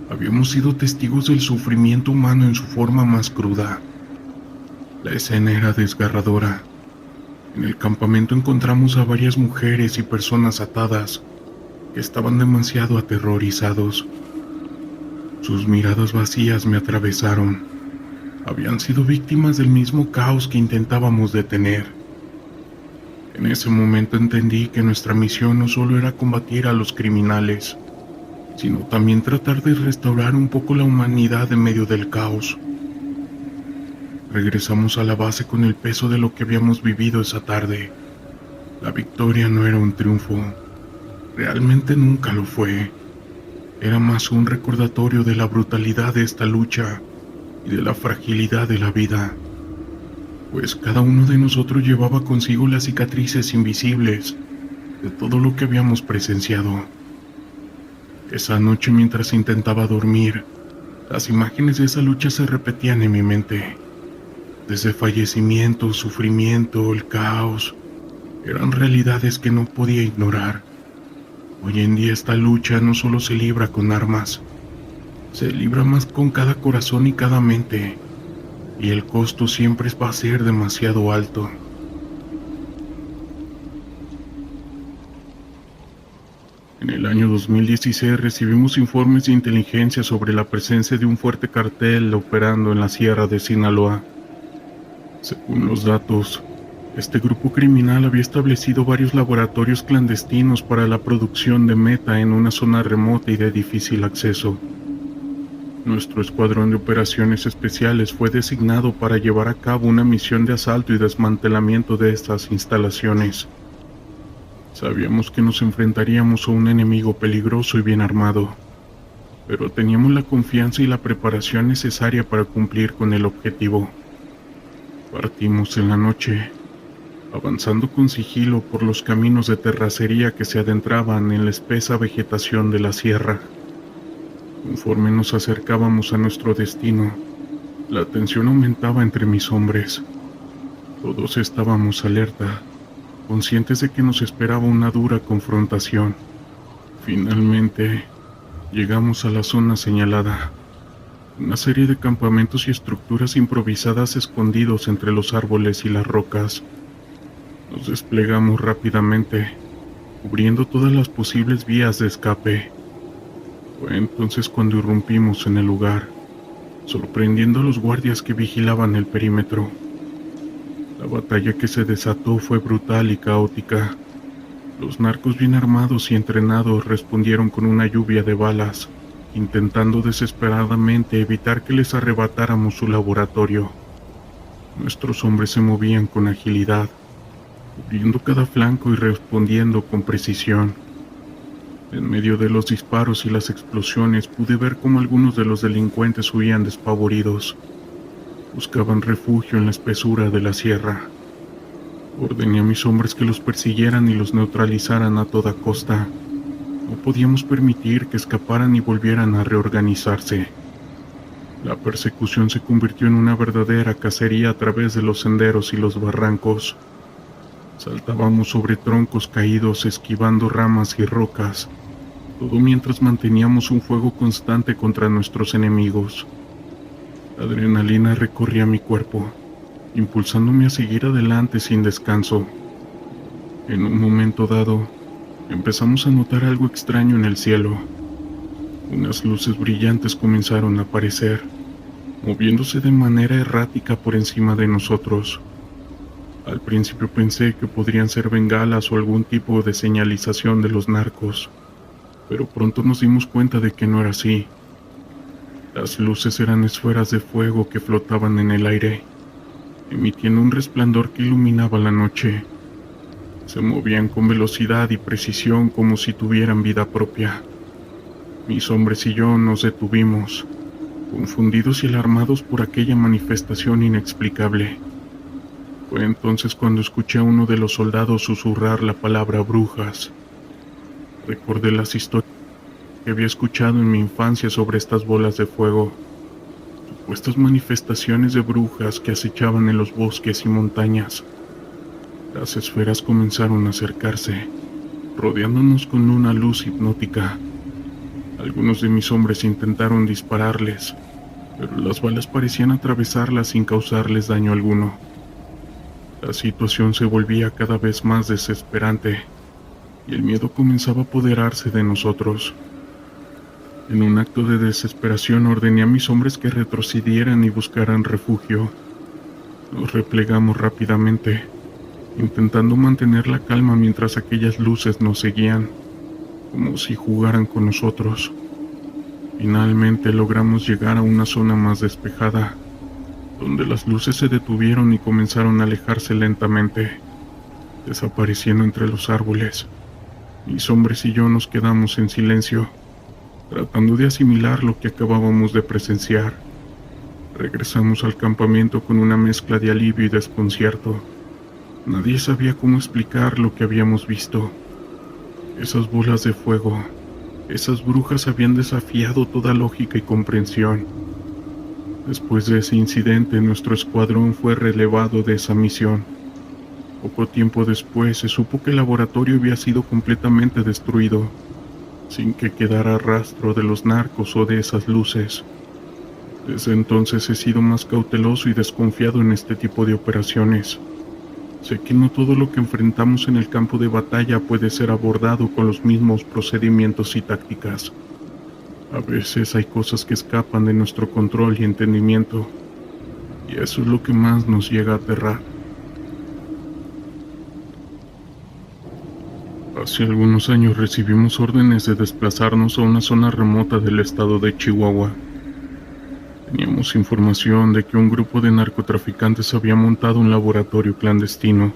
Habíamos sido testigos del sufrimiento humano en su forma más cruda. La escena era desgarradora. En el campamento encontramos a varias mujeres y personas atadas que estaban demasiado aterrorizados. Sus miradas vacías me atravesaron. Habían sido víctimas del mismo caos que intentábamos detener. En ese momento entendí que nuestra misión no solo era combatir a los criminales, sino también tratar de restaurar un poco la humanidad en medio del caos. Regresamos a la base con el peso de lo que habíamos vivido esa tarde. La victoria no era un triunfo. Realmente nunca lo fue. Era más un recordatorio de la brutalidad de esta lucha y de la fragilidad de la vida, pues cada uno de nosotros llevaba consigo las cicatrices invisibles de todo lo que habíamos presenciado. Esa noche, mientras intentaba dormir, las imágenes de esa lucha se repetían en mi mente. Desde fallecimiento, sufrimiento, el caos, eran realidades que no podía ignorar. Hoy en día esta lucha no solo se libra con armas, se libra más con cada corazón y cada mente, y el costo siempre va a ser demasiado alto. En el año 2016 recibimos informes de inteligencia sobre la presencia de un fuerte cartel operando en la sierra de Sinaloa. Según los datos, este grupo criminal había establecido varios laboratorios clandestinos para la producción de meta en una zona remota y de difícil acceso. Nuestro escuadrón de operaciones especiales fue designado para llevar a cabo una misión de asalto y desmantelamiento de estas instalaciones. Sabíamos que nos enfrentaríamos a un enemigo peligroso y bien armado, pero teníamos la confianza y la preparación necesaria para cumplir con el objetivo. Partimos en la noche, avanzando con sigilo por los caminos de terracería que se adentraban en la espesa vegetación de la sierra. Conforme nos acercábamos a nuestro destino, la tensión aumentaba entre mis hombres. Todos estábamos alerta, conscientes de que nos esperaba una dura confrontación. Finalmente, llegamos a la zona señalada. Una serie de campamentos y estructuras improvisadas escondidos entre los árboles y las rocas. Nos desplegamos rápidamente, cubriendo todas las posibles vías de escape. Fue entonces cuando irrumpimos en el lugar, sorprendiendo a los guardias que vigilaban el perímetro. La batalla que se desató fue brutal y caótica. Los narcos bien armados y entrenados respondieron con una lluvia de balas, intentando desesperadamente evitar que les arrebatáramos su laboratorio. Nuestros hombres se movían con agilidad, cubriendo cada flanco y respondiendo con precisión. En medio de los disparos y las explosiones pude ver cómo algunos de los delincuentes huían despavoridos. Buscaban refugio en la espesura de la sierra. Ordené a mis hombres que los persiguieran y los neutralizaran a toda costa. No podíamos permitir que escaparan y volvieran a reorganizarse. La persecución se convirtió en una verdadera cacería a través de los senderos y los barrancos. Saltábamos sobre troncos caídos, esquivando ramas y rocas, todo mientras manteníamos un fuego constante contra nuestros enemigos. La adrenalina recorría mi cuerpo, impulsándome a seguir adelante sin descanso. En un momento dado, empezamos a notar algo extraño en el cielo. Unas luces brillantes comenzaron a aparecer, moviéndose de manera errática por encima de nosotros. Al principio pensé que podrían ser bengalas o algún tipo de señalización de los narcos, pero pronto nos dimos cuenta de que no era así. Las luces eran esferas de fuego que flotaban en el aire, emitiendo un resplandor que iluminaba la noche. Se movían con velocidad y precisión como si tuvieran vida propia. Mis hombres y yo nos detuvimos, confundidos y alarmados por aquella manifestación inexplicable. Fue entonces cuando escuché a uno de los soldados susurrar la palabra brujas. Recordé las historias que había escuchado en mi infancia sobre estas bolas de fuego, supuestas manifestaciones de brujas que acechaban en los bosques y montañas. Las esferas comenzaron a acercarse, rodeándonos con una luz hipnótica. Algunos de mis hombres intentaron dispararles, pero las balas parecían atravesarlas sin causarles daño alguno. La situación se volvía cada vez más desesperante, y el miedo comenzaba a apoderarse de nosotros. En un acto de desesperación ordené a mis hombres que retrocedieran y buscaran refugio. Nos replegamos rápidamente, intentando mantener la calma mientras aquellas luces nos seguían, como si jugaran con nosotros. Finalmente logramos llegar a una zona más despejada, donde las luces se detuvieron y comenzaron a alejarse lentamente, desapareciendo entre los árboles. Mis hombres y yo nos quedamos en silencio, tratando de asimilar lo que acabábamos de presenciar. Regresamos al campamento con una mezcla de alivio y desconcierto. Nadie sabía cómo explicar lo que habíamos visto. Esas bolas de fuego, esas brujas habían desafiado toda lógica y comprensión. Después de ese incidente, nuestro escuadrón fue relevado de esa misión. Poco tiempo después se supo que el laboratorio había sido completamente destruido, sin que quedara rastro de los narcos o de esas luces. Desde entonces he sido más cauteloso y desconfiado en este tipo de operaciones. Sé que no todo lo que enfrentamos en el campo de batalla puede ser abordado con los mismos procedimientos y tácticas. A veces hay cosas que escapan de nuestro control y entendimiento, y eso es lo que más nos llega a aterrar. Hace algunos años recibimos órdenes de desplazarnos a una zona remota del estado de Chihuahua. Teníamos información de que un grupo de narcotraficantes había montado un laboratorio clandestino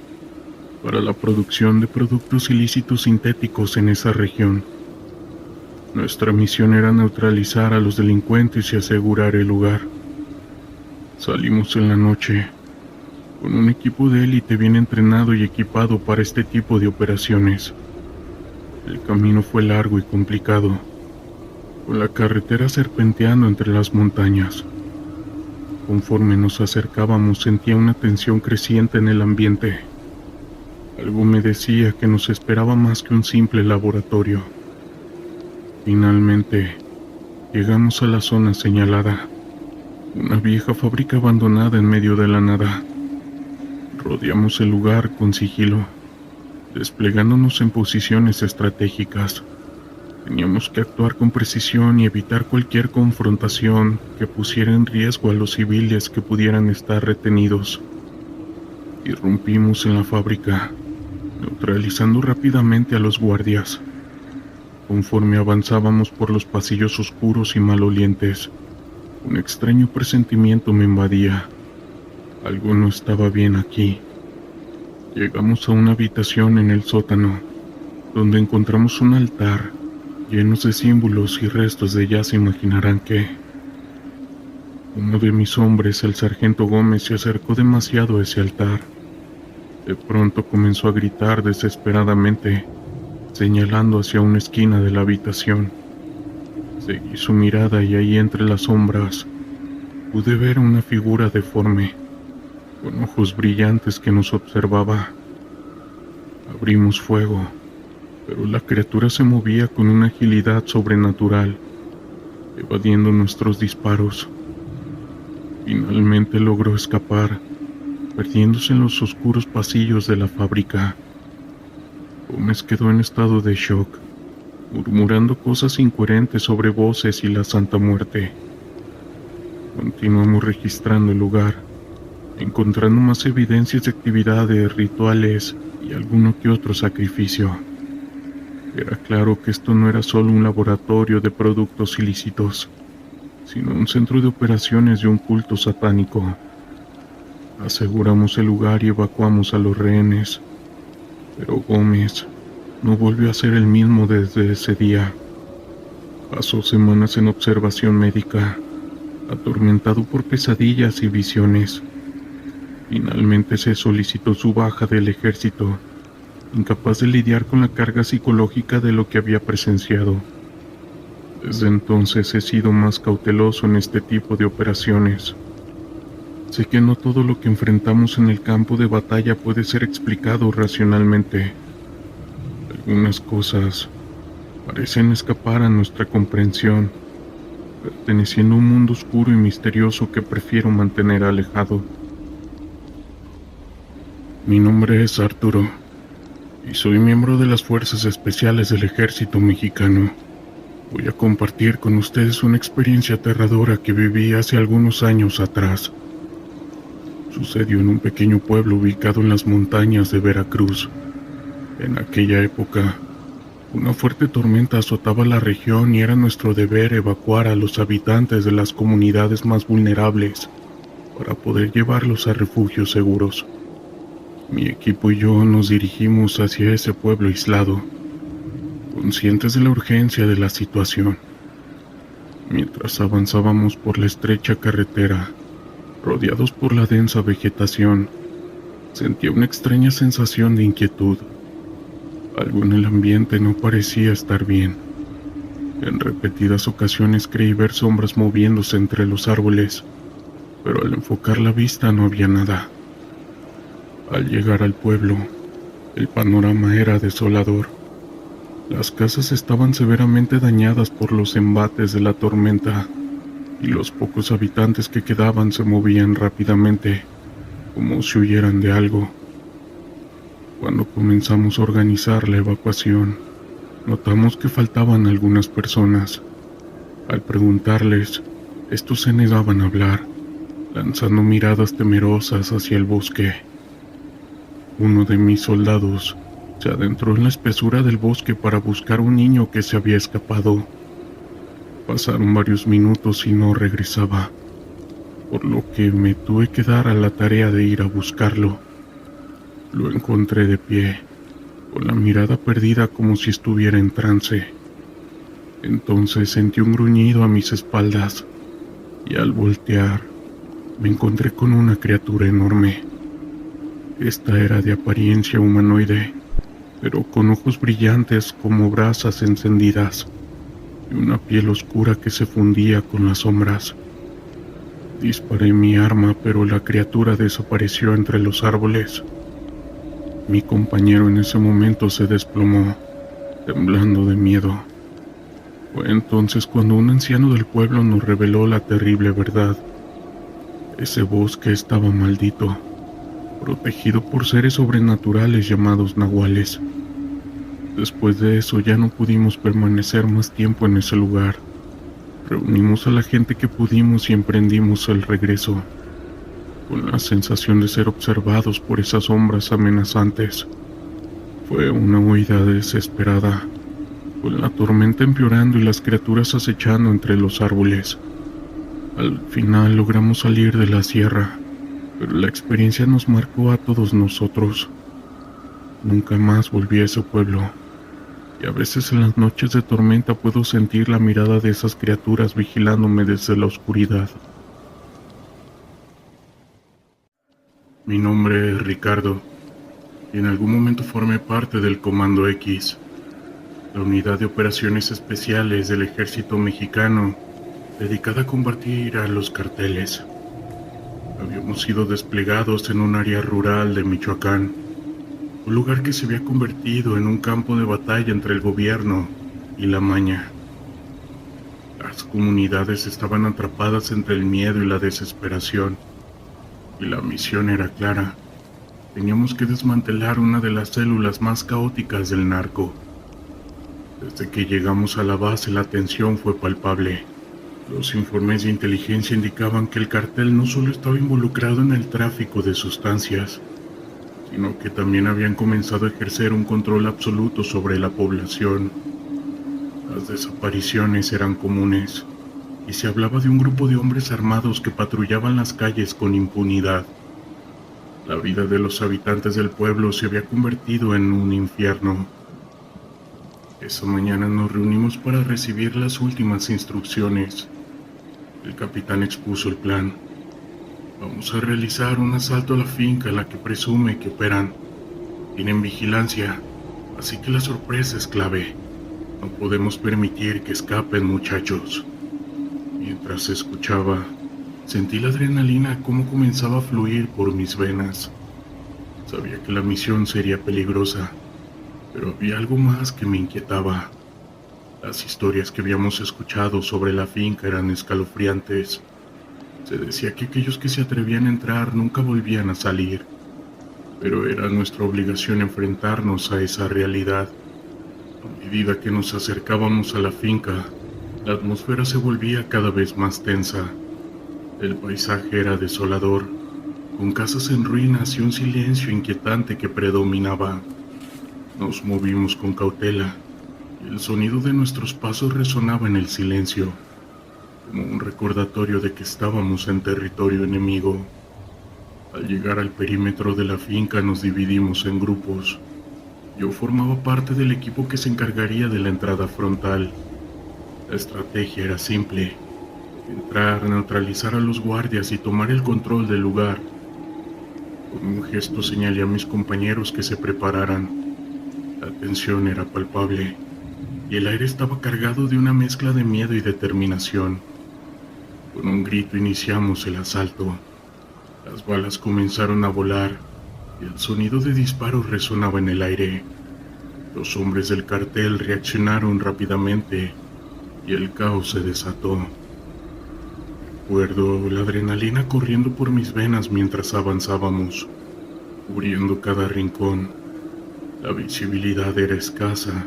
para la producción de productos ilícitos sintéticos en esa región. Nuestra misión era neutralizar a los delincuentes y asegurar el lugar. Salimos en la noche, con un equipo de élite bien entrenado y equipado para este tipo de operaciones. El camino fue largo y complicado, con la carretera serpenteando entre las montañas. Conforme nos acercábamos sentía una tensión creciente en el ambiente. Algo me decía que nos esperaba más que un simple laboratorio. Finalmente, llegamos a la zona señalada, Una vieja fábrica abandonada en medio de la nada. Rodeamos el lugar con sigilo, desplegándonos en posiciones estratégicas. Teníamos que actuar con precisión y evitar cualquier confrontación que pusiera en riesgo a los civiles que pudieran estar retenidos. Irrumpimos en la fábrica, neutralizando rápidamente a los guardias. Conforme avanzábamos por los pasillos oscuros y malolientes, un extraño presentimiento me invadía. Algo no estaba bien aquí. Llegamos a una habitación en el sótano, donde encontramos un altar lleno de símbolos y restos de ya se imaginarán qué. Uno de mis hombres, el sargento Gómez, se acercó demasiado a ese altar. De pronto comenzó a gritar desesperadamente, señalando hacia una esquina de la habitación. Seguí su mirada y ahí entre las sombras pude ver una figura deforme, con ojos brillantes que nos observaba. Abrimos fuego, pero la criatura se movía con una agilidad sobrenatural, evadiendo nuestros disparos. Finalmente logró escapar, perdiéndose en los oscuros pasillos de la fábrica. Gómez quedó en estado de shock, murmurando cosas incoherentes sobre voces y la Santa Muerte. Continuamos registrando el lugar, encontrando más evidencias de actividades, rituales y alguno que otro sacrificio. Era claro que esto no era solo un laboratorio de productos ilícitos, sino un centro de operaciones de un culto satánico. Aseguramos el lugar y evacuamos a los rehenes, pero Gómez no volvió a ser el mismo desde ese día. Pasó semanas en observación médica, atormentado por pesadillas y visiones. Finalmente se solicitó su baja del ejército, incapaz de lidiar con la carga psicológica de lo que había presenciado. Desde entonces he sido más cauteloso en este tipo de operaciones. Sé que no todo lo que enfrentamos en el campo de batalla puede ser explicado racionalmente. Algunas cosas parecen escapar a nuestra comprensión, perteneciendo a un mundo oscuro y misterioso que prefiero mantener alejado. Mi nombre es Arturo, y soy miembro de las Fuerzas Especiales del Ejército Mexicano. Voy a compartir con ustedes una experiencia aterradora que viví hace algunos años atrás. Sucedió en un pequeño pueblo ubicado en las montañas de Veracruz. En aquella época, una fuerte tormenta azotaba la región y era nuestro deber evacuar a los habitantes de las comunidades más vulnerables para poder llevarlos a refugios seguros. Mi equipo y yo nos dirigimos hacia ese pueblo aislado, conscientes de la urgencia de la situación. Mientras avanzábamos por la estrecha carretera, rodeados por la densa vegetación, sentía una extraña sensación de inquietud. Algo en el ambiente no parecía estar bien. En repetidas ocasiones creí ver sombras moviéndose entre los árboles, pero al enfocar la vista no había nada. Al llegar al pueblo, el panorama era desolador. Las casas estaban severamente dañadas por los embates de la tormenta, y los pocos habitantes que quedaban se movían rápidamente, como si huyeran de algo. Cuando comenzamos a organizar la evacuación, notamos que faltaban algunas personas. Al preguntarles, estos se negaban a hablar, lanzando miradas temerosas hacia el bosque. Uno de mis soldados se adentró en la espesura del bosque para buscar a un niño que se había escapado. Pasaron varios minutos y no regresaba, por lo que me tuve que dar a la tarea de ir a buscarlo. Lo encontré de pie, con la mirada perdida como si estuviera en trance. Entonces sentí un gruñido a mis espaldas, y al voltear, me encontré con una criatura enorme. Esta era de apariencia humanoide, pero con ojos brillantes como brasas encendidas, y una piel oscura que se fundía con las sombras. Disparé mi arma, pero la criatura desapareció entre los árboles. Mi compañero en ese momento se desplomó, temblando de miedo. Fue entonces cuando un anciano del pueblo nos reveló la terrible verdad. Ese bosque estaba maldito, protegido por seres sobrenaturales llamados nahuales. Después de eso ya no pudimos permanecer más tiempo en ese lugar. Reunimos a la gente que pudimos y emprendimos el regreso, con la sensación de ser observados por esas sombras amenazantes. Fue una huida desesperada, con la tormenta empeorando y las criaturas acechando entre los árboles. Al final logramos salir de la sierra, pero la experiencia nos marcó a todos nosotros. Nunca más volví a ese pueblo, y a veces en las noches de tormenta puedo sentir la mirada de esas criaturas vigilándome desde la oscuridad. Mi nombre es Ricardo, y en algún momento formé parte del Comando X, la unidad de operaciones especiales del ejército mexicano dedicada a combatir a los carteles. Habíamos sido desplegados en un área rural de Michoacán, un lugar que se había convertido en un campo de batalla entre el gobierno y la maña. Las comunidades estaban atrapadas entre el miedo y la desesperación, y la misión era clara. Teníamos que desmantelar una de las células más caóticas del narco. Desde que llegamos a la base, la tensión fue palpable. Los informes de inteligencia indicaban que el cartel no solo estaba involucrado en el tráfico de sustancias, sino que también habían comenzado a ejercer un control absoluto sobre la población. Las desapariciones eran comunes, y se hablaba de un grupo de hombres armados que patrullaban las calles con impunidad. La vida de los habitantes del pueblo se había convertido en un infierno. Esa mañana nos reunimos para recibir las últimas instrucciones. El capitán expuso el plan. Vamos a realizar un asalto a la finca en la que presume que operan. Tienen vigilancia, así que la sorpresa es clave. No podemos permitir que escapen, muchachos. Mientras escuchaba, sentí la adrenalina cómo comenzaba a fluir por mis venas. Sabía que la misión sería peligrosa, pero había algo más que me inquietaba. Las historias que habíamos escuchado sobre la finca eran escalofriantes. Se decía que aquellos que se atrevían a entrar nunca volvían a salir, pero era nuestra obligación enfrentarnos a esa realidad. A medida que nos acercábamos a la finca, la atmósfera se volvía cada vez más tensa. El paisaje era desolador, con casas en ruinas y un silencio inquietante que predominaba. Nos movimos con cautela, y el sonido de nuestros pasos resonaba en el silencio, como un recordatorio de que estábamos en territorio enemigo. Al llegar al perímetro de la finca nos dividimos en grupos. Yo formaba parte del equipo que se encargaría de la entrada frontal. La estrategia era simple: entrar, neutralizar a los guardias y tomar el control del lugar. Con un gesto señalé a mis compañeros que se prepararan. La tensión era palpable, y el aire estaba cargado de una mezcla de miedo y determinación. Con un grito iniciamos el asalto. Las balas comenzaron a volar, y el sonido de disparos resonaba en el aire. Los hombres del cartel reaccionaron rápidamente, y el caos se desató. Recuerdo la adrenalina corriendo por mis venas mientras avanzábamos, cubriendo cada rincón. La visibilidad era escasa,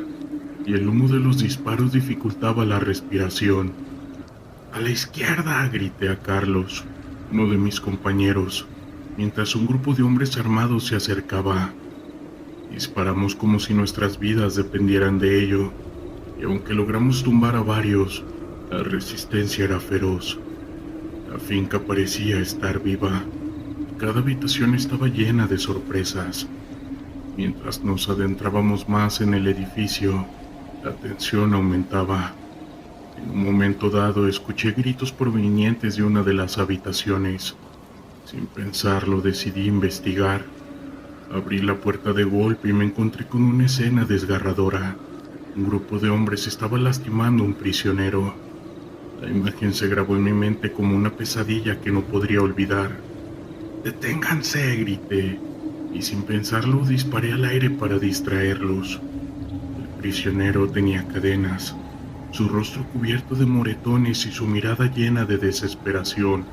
y el humo de los disparos dificultaba la respiración. «¡A la izquierda!», grité a Carlos, uno de mis compañeros, mientras un grupo de hombres armados se acercaba. Disparamos como si nuestras vidas dependieran de ello, y aunque logramos tumbar a varios, la resistencia era feroz. La finca parecía estar viva. Cada habitación estaba llena de sorpresas. Mientras nos adentrábamos más en el edificio, la tensión aumentaba. En un momento dado escuché gritos provenientes de una de las habitaciones. Sin pensarlo decidí investigar. Abrí la puerta de golpe y me encontré con una escena desgarradora. Un grupo de hombres estaba lastimando a un prisionero. La imagen se grabó en mi mente como una pesadilla que no podría olvidar. «¡Deténganse!», grité, y sin pensarlo disparé al aire para distraerlos. El prisionero tenía cadenas, su rostro cubierto de moretones y su mirada llena de desesperación.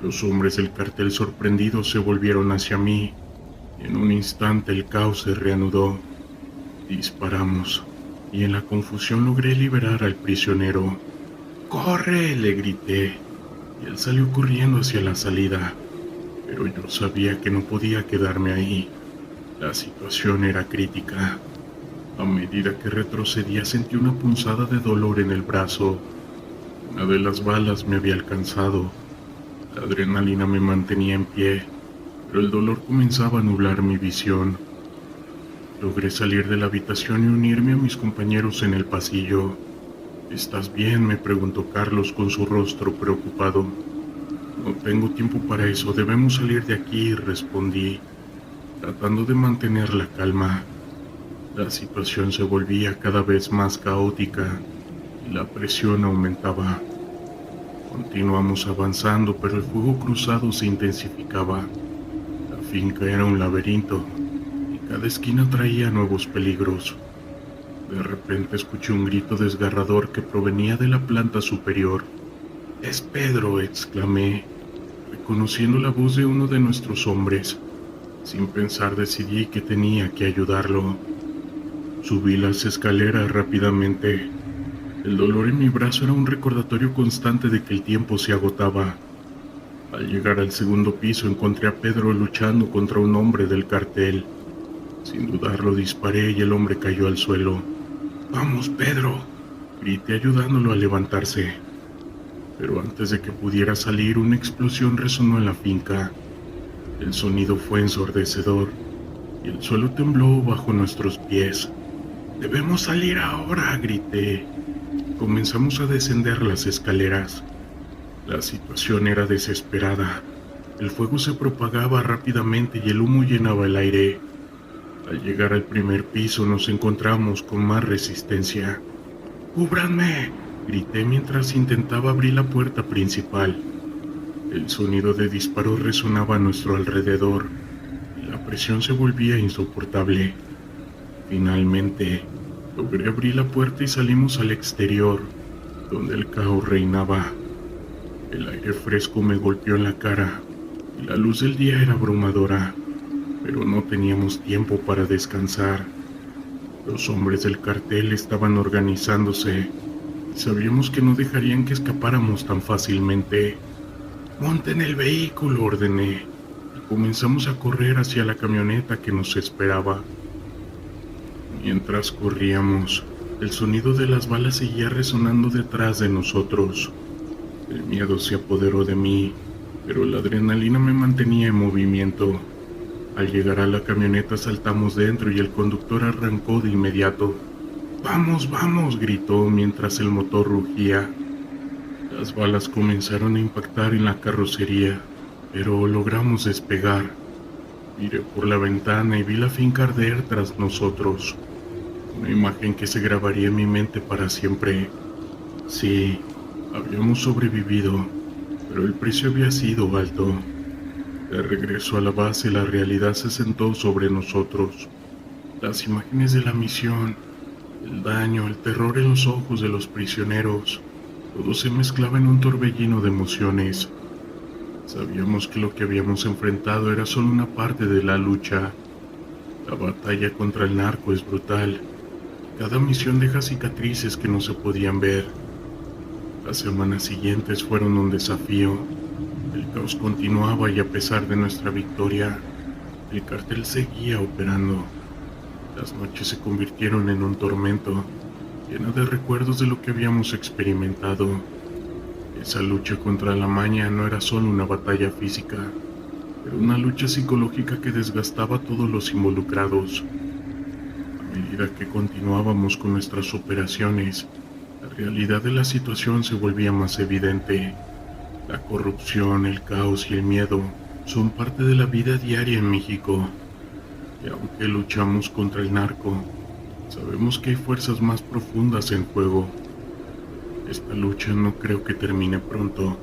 Los hombres del cartel sorprendidos se volvieron hacia mí y en un instante el caos se reanudó. Disparamos y en la confusión logré liberar al prisionero. ¡Corre!, le grité y él salió corriendo hacia la salida, pero yo sabía que no podía quedarme ahí. La situación era crítica. A medida que retrocedía sentí una punzada de dolor en el brazo. Una de las balas me había alcanzado. La adrenalina me mantenía en pie, pero el dolor comenzaba a nublar mi visión. Logré salir de la habitación y unirme a mis compañeros en el pasillo. ¿Estás bien?, me preguntó Carlos con su rostro preocupado. No tengo tiempo para eso, debemos salir de aquí, respondí, tratando de mantener la calma. La situación se volvía cada vez más caótica y la presión aumentaba. Continuamos avanzando, pero el fuego cruzado se intensificaba. La finca era un laberinto y cada esquina traía nuevos peligros. De repente escuché un grito desgarrador que provenía de la planta superior. «¡Es Pedro!», exclamé, reconociendo la voz de uno de nuestros hombres. Sin pensar decidí que tenía que ayudarlo. Subí las escaleras rápidamente. El dolor en mi brazo era un recordatorio constante de que el tiempo se agotaba. Al llegar al segundo piso encontré a Pedro luchando contra un hombre del cartel. Sin dudarlo disparé y el hombre cayó al suelo. «¡Vamos, Pedro!», grité ayudándolo a levantarse. Pero antes de que pudiera salir, una explosión resonó en la finca. El sonido fue ensordecedor y el suelo tembló bajo nuestros pies. «¡Debemos salir ahora!», grité. Comenzamos a descender las escaleras. La situación era desesperada. El fuego se propagaba rápidamente y el humo llenaba el aire. Al llegar al primer piso nos encontramos con más resistencia. «¡Cúbranme!», grité mientras intentaba abrir la puerta principal. El sonido de disparos resonaba a nuestro alrededor y la presión se volvía insoportable. Finalmente, logré abrir la puerta y salimos al exterior, donde el caos reinaba. El aire fresco me golpeó en la cara y la luz del día era abrumadora, pero no teníamos tiempo para descansar. Los hombres del cartel estaban organizándose y sabíamos que no dejarían que escapáramos tan fácilmente. «¡Monten el vehículo!», ordené, y comenzamos a correr hacia la camioneta que nos esperaba. Mientras corríamos, el sonido de las balas seguía resonando detrás de nosotros. El miedo se apoderó de mí, pero la adrenalina me mantenía en movimiento. Al llegar a la camioneta saltamos dentro y el conductor arrancó de inmediato. «¡Vamos, vamos!», gritó mientras el motor rugía. Las balas comenzaron a impactar en la carrocería, pero logramos despegar. Miré por la ventana y vi la finca arder tras nosotros. Una imagen que se grabaría en mi mente para siempre. Sí, habíamos sobrevivido, pero el precio había sido alto. De regreso a la base, la realidad se sentó sobre nosotros. Las imágenes de la misión, el daño, el terror en los ojos de los prisioneros, todo se mezclaba en un torbellino de emociones. Sabíamos que lo que habíamos enfrentado era solo una parte de la lucha. La batalla contra el narco es brutal. Cada misión deja cicatrices que no se podían ver. Las semanas siguientes fueron un desafío. El caos continuaba y a pesar de nuestra victoria, el cartel seguía operando. Las noches se convirtieron en un tormento, lleno de recuerdos de lo que habíamos experimentado. Esa lucha contra la maña no era solo una batalla física, era una lucha psicológica que desgastaba a todos los involucrados. A medida que continuábamos con nuestras operaciones, la realidad de la situación se volvía más evidente. La corrupción, el caos y el miedo son parte de la vida diaria en México. Y aunque luchamos contra el narco, sabemos que hay fuerzas más profundas en juego. Esta lucha no creo que termine pronto.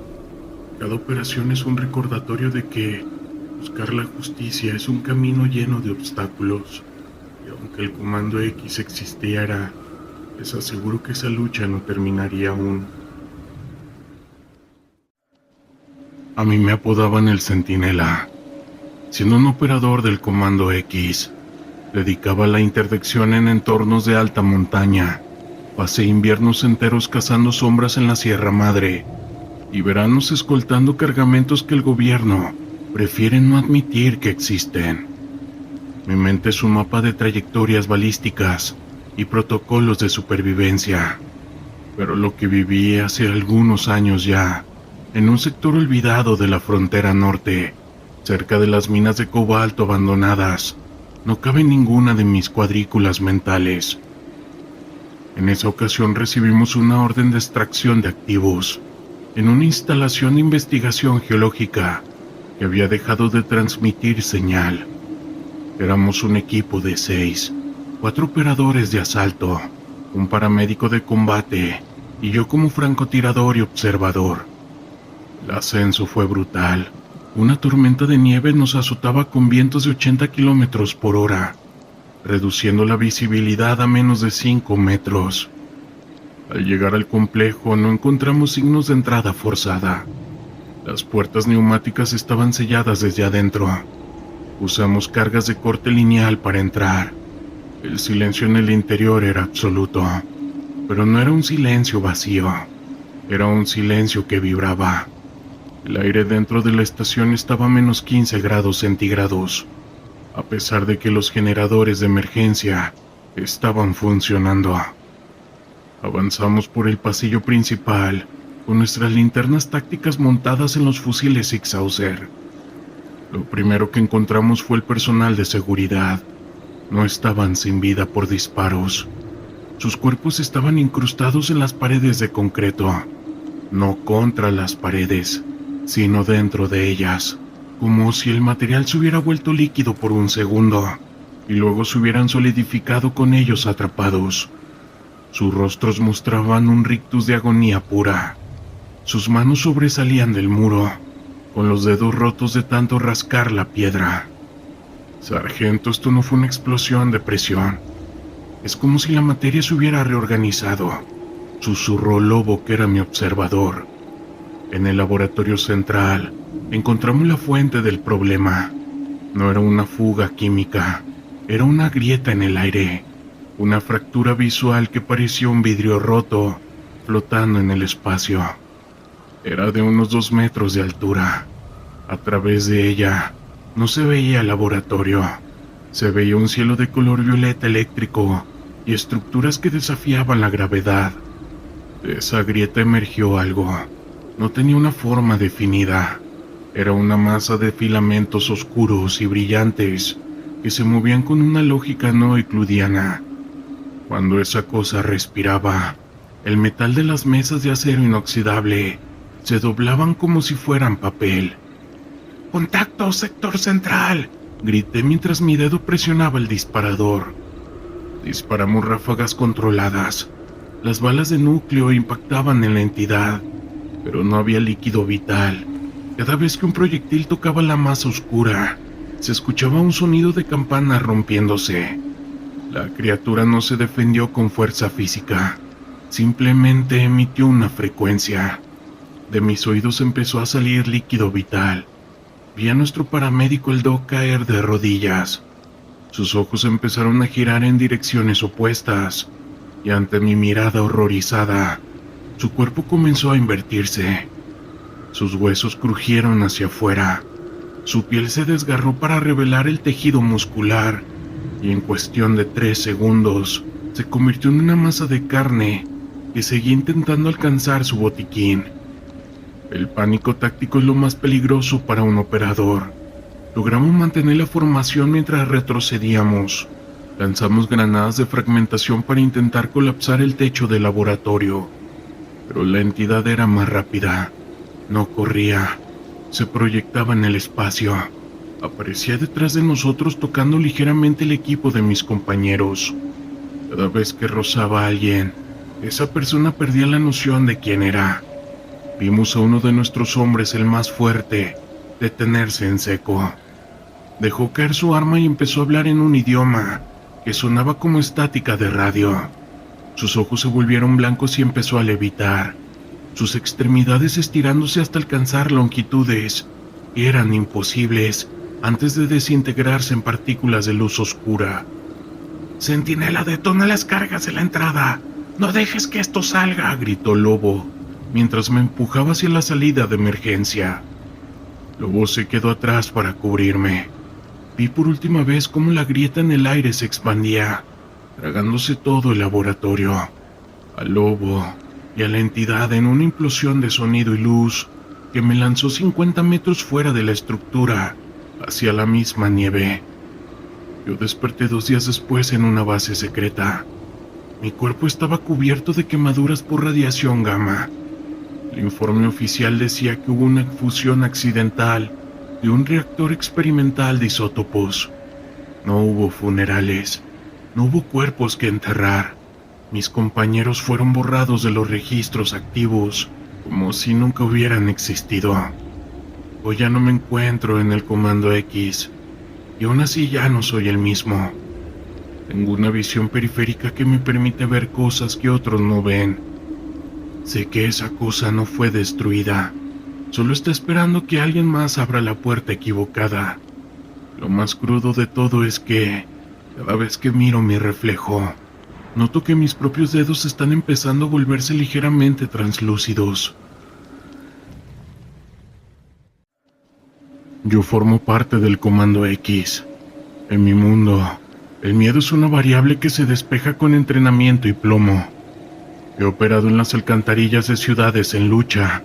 Cada operación es un recordatorio de que buscar la justicia es un camino lleno de obstáculos. Y aunque el Comando X existiera, les aseguro que esa lucha no terminaría aún. A mí me apodaban el Centinela. Siendo un operador del Comando X, dedicaba la interdicción en entornos de alta montaña. Pasé inviernos enteros cazando sombras en la Sierra Madre y veranos escoltando cargamentos que el gobierno prefiere no admitir que existen. Mi mente es un mapa de trayectorias balísticas y protocolos de supervivencia, pero lo que viví hace algunos años ya, en un sector olvidado de la frontera norte, cerca de las minas de cobalto abandonadas, no cabe en ninguna de mis cuadrículas mentales. En esa ocasión recibimos una orden de extracción de activos en una instalación de investigación geológica que había dejado de transmitir señal. Éramos un equipo de 6, 4 operadores de asalto, un paramédico de combate y yo como francotirador y observador. El ascenso fue brutal. Una tormenta de nieve nos azotaba con vientos de 80 kilómetros por hora, reduciendo la visibilidad a menos de 5 metros. Al llegar al complejo no encontramos signos de entrada forzada. Las puertas neumáticas estaban selladas desde adentro. Usamos cargas de corte lineal para entrar. El silencio en el interior era absoluto, pero no era un silencio vacío, era un silencio que vibraba. El aire dentro de la estación estaba a menos 15 grados centígrados, a pesar de que los generadores de emergencia estaban funcionando. Avanzamos por el pasillo principal, con nuestras linternas tácticas montadas en los fusiles Sig Sauer. Lo primero que encontramos fue el personal de seguridad. No estaban sin vida por disparos. Sus cuerpos estaban incrustados en las paredes de concreto, no contra las paredes, sino dentro de ellas, como si el material se hubiera vuelto líquido por un segundo, y luego se hubieran solidificado con ellos atrapados. Sus rostros mostraban un rictus de agonía pura. Sus manos sobresalían del muro, con los dedos rotos de tanto rascar la piedra. Sargento, esto no fue una explosión de presión. Es como si la materia se hubiera reorganizado, susurró Lobo, que era mi observador. En el laboratorio central encontramos la fuente del problema. No era una fuga química, era una grieta en el aire, una fractura visual que parecía un vidrio roto flotando en el espacio. Era de unos 2 metros de altura. A través de ella no se veía el laboratorio. Se veía un cielo de color violeta eléctrico y estructuras que desafiaban la gravedad. De esa grieta emergió algo. No tenía una forma definida. Era una masa de filamentos oscuros y brillantes que se movían con una lógica no euclidiana. Cuando esa cosa respiraba, el metal de las mesas de acero inoxidable se doblaban como si fueran papel. ¡Contacto, sector central!, grité mientras mi dedo presionaba el disparador. Disparamos ráfagas controladas. Las balas de núcleo impactaban en la entidad, pero no había líquido vital. Cada vez que un proyectil tocaba la masa oscura, se escuchaba un sonido de campana rompiéndose. La criatura no se defendió con fuerza física, simplemente emitió una frecuencia. De mis oídos empezó a salir líquido vital. Vi a nuestro paramédico el Doc caer de rodillas. Sus ojos empezaron a girar en direcciones opuestas, y ante mi mirada horrorizada, su cuerpo comenzó a invertirse. Sus huesos crujieron hacia afuera. Su piel se desgarró para revelar el tejido muscular, y en cuestión de 3 segundos se convirtió en una masa de carne que seguía intentando alcanzar su botiquín. El pánico táctico es lo más peligroso para un operador. Logramos mantener la formación mientras retrocedíamos. Lanzamos granadas de fragmentación para intentar colapsar el techo del laboratorio, pero la entidad era más rápida. No corría, se proyectaba en el espacio. Aparecía detrás de nosotros tocando ligeramente el equipo de mis compañeros. Cada vez que rozaba a alguien, esa persona perdía la noción de quién era. Vimos a uno de nuestros hombres, el más fuerte, detenerse en seco. Dejó caer su arma y empezó a hablar en un idioma que sonaba como estática de radio. Sus ojos se volvieron blancos y empezó a levitar. sus extremidades estirándose hasta alcanzar longitudes que eran imposibles antes de desintegrarse en partículas de luz oscura. «Centinela, detona las cargas de la entrada. No dejes que esto salga», gritó Lobo, mientras me empujaba hacia la salida de emergencia. Lobo se quedó atrás para cubrirme. Vi por última vez cómo la grieta en el aire se expandía, tragándose todo el laboratorio. A Lobo y a la entidad en una implosión de sonido y luz que me lanzó 50 metros fuera de la estructura, hacia la misma nieve. Yo desperté 2 días después en una base secreta. Mi cuerpo estaba cubierto de quemaduras por radiación gamma. El informe oficial decía que hubo una fusión accidental de un reactor experimental de isótopos. No hubo funerales, no hubo cuerpos que enterrar. Mis compañeros fueron borrados de los registros activos, como si nunca hubieran existido. Hoy ya no me encuentro en el Comando X, y aún así ya no soy el mismo. Tengo una visión periférica que me permite ver cosas que otros no ven. Sé que esa cosa no fue destruida, solo está esperando que alguien más abra la puerta equivocada. Lo más crudo de todo es que, cada vez que miro mi reflejo, noto que mis propios dedos están empezando a volverse ligeramente translúcidos. Yo formo parte del Comando X. En mi mundo, el miedo es una variable que se despeja con entrenamiento y plomo. He operado en las alcantarillas de ciudades en lucha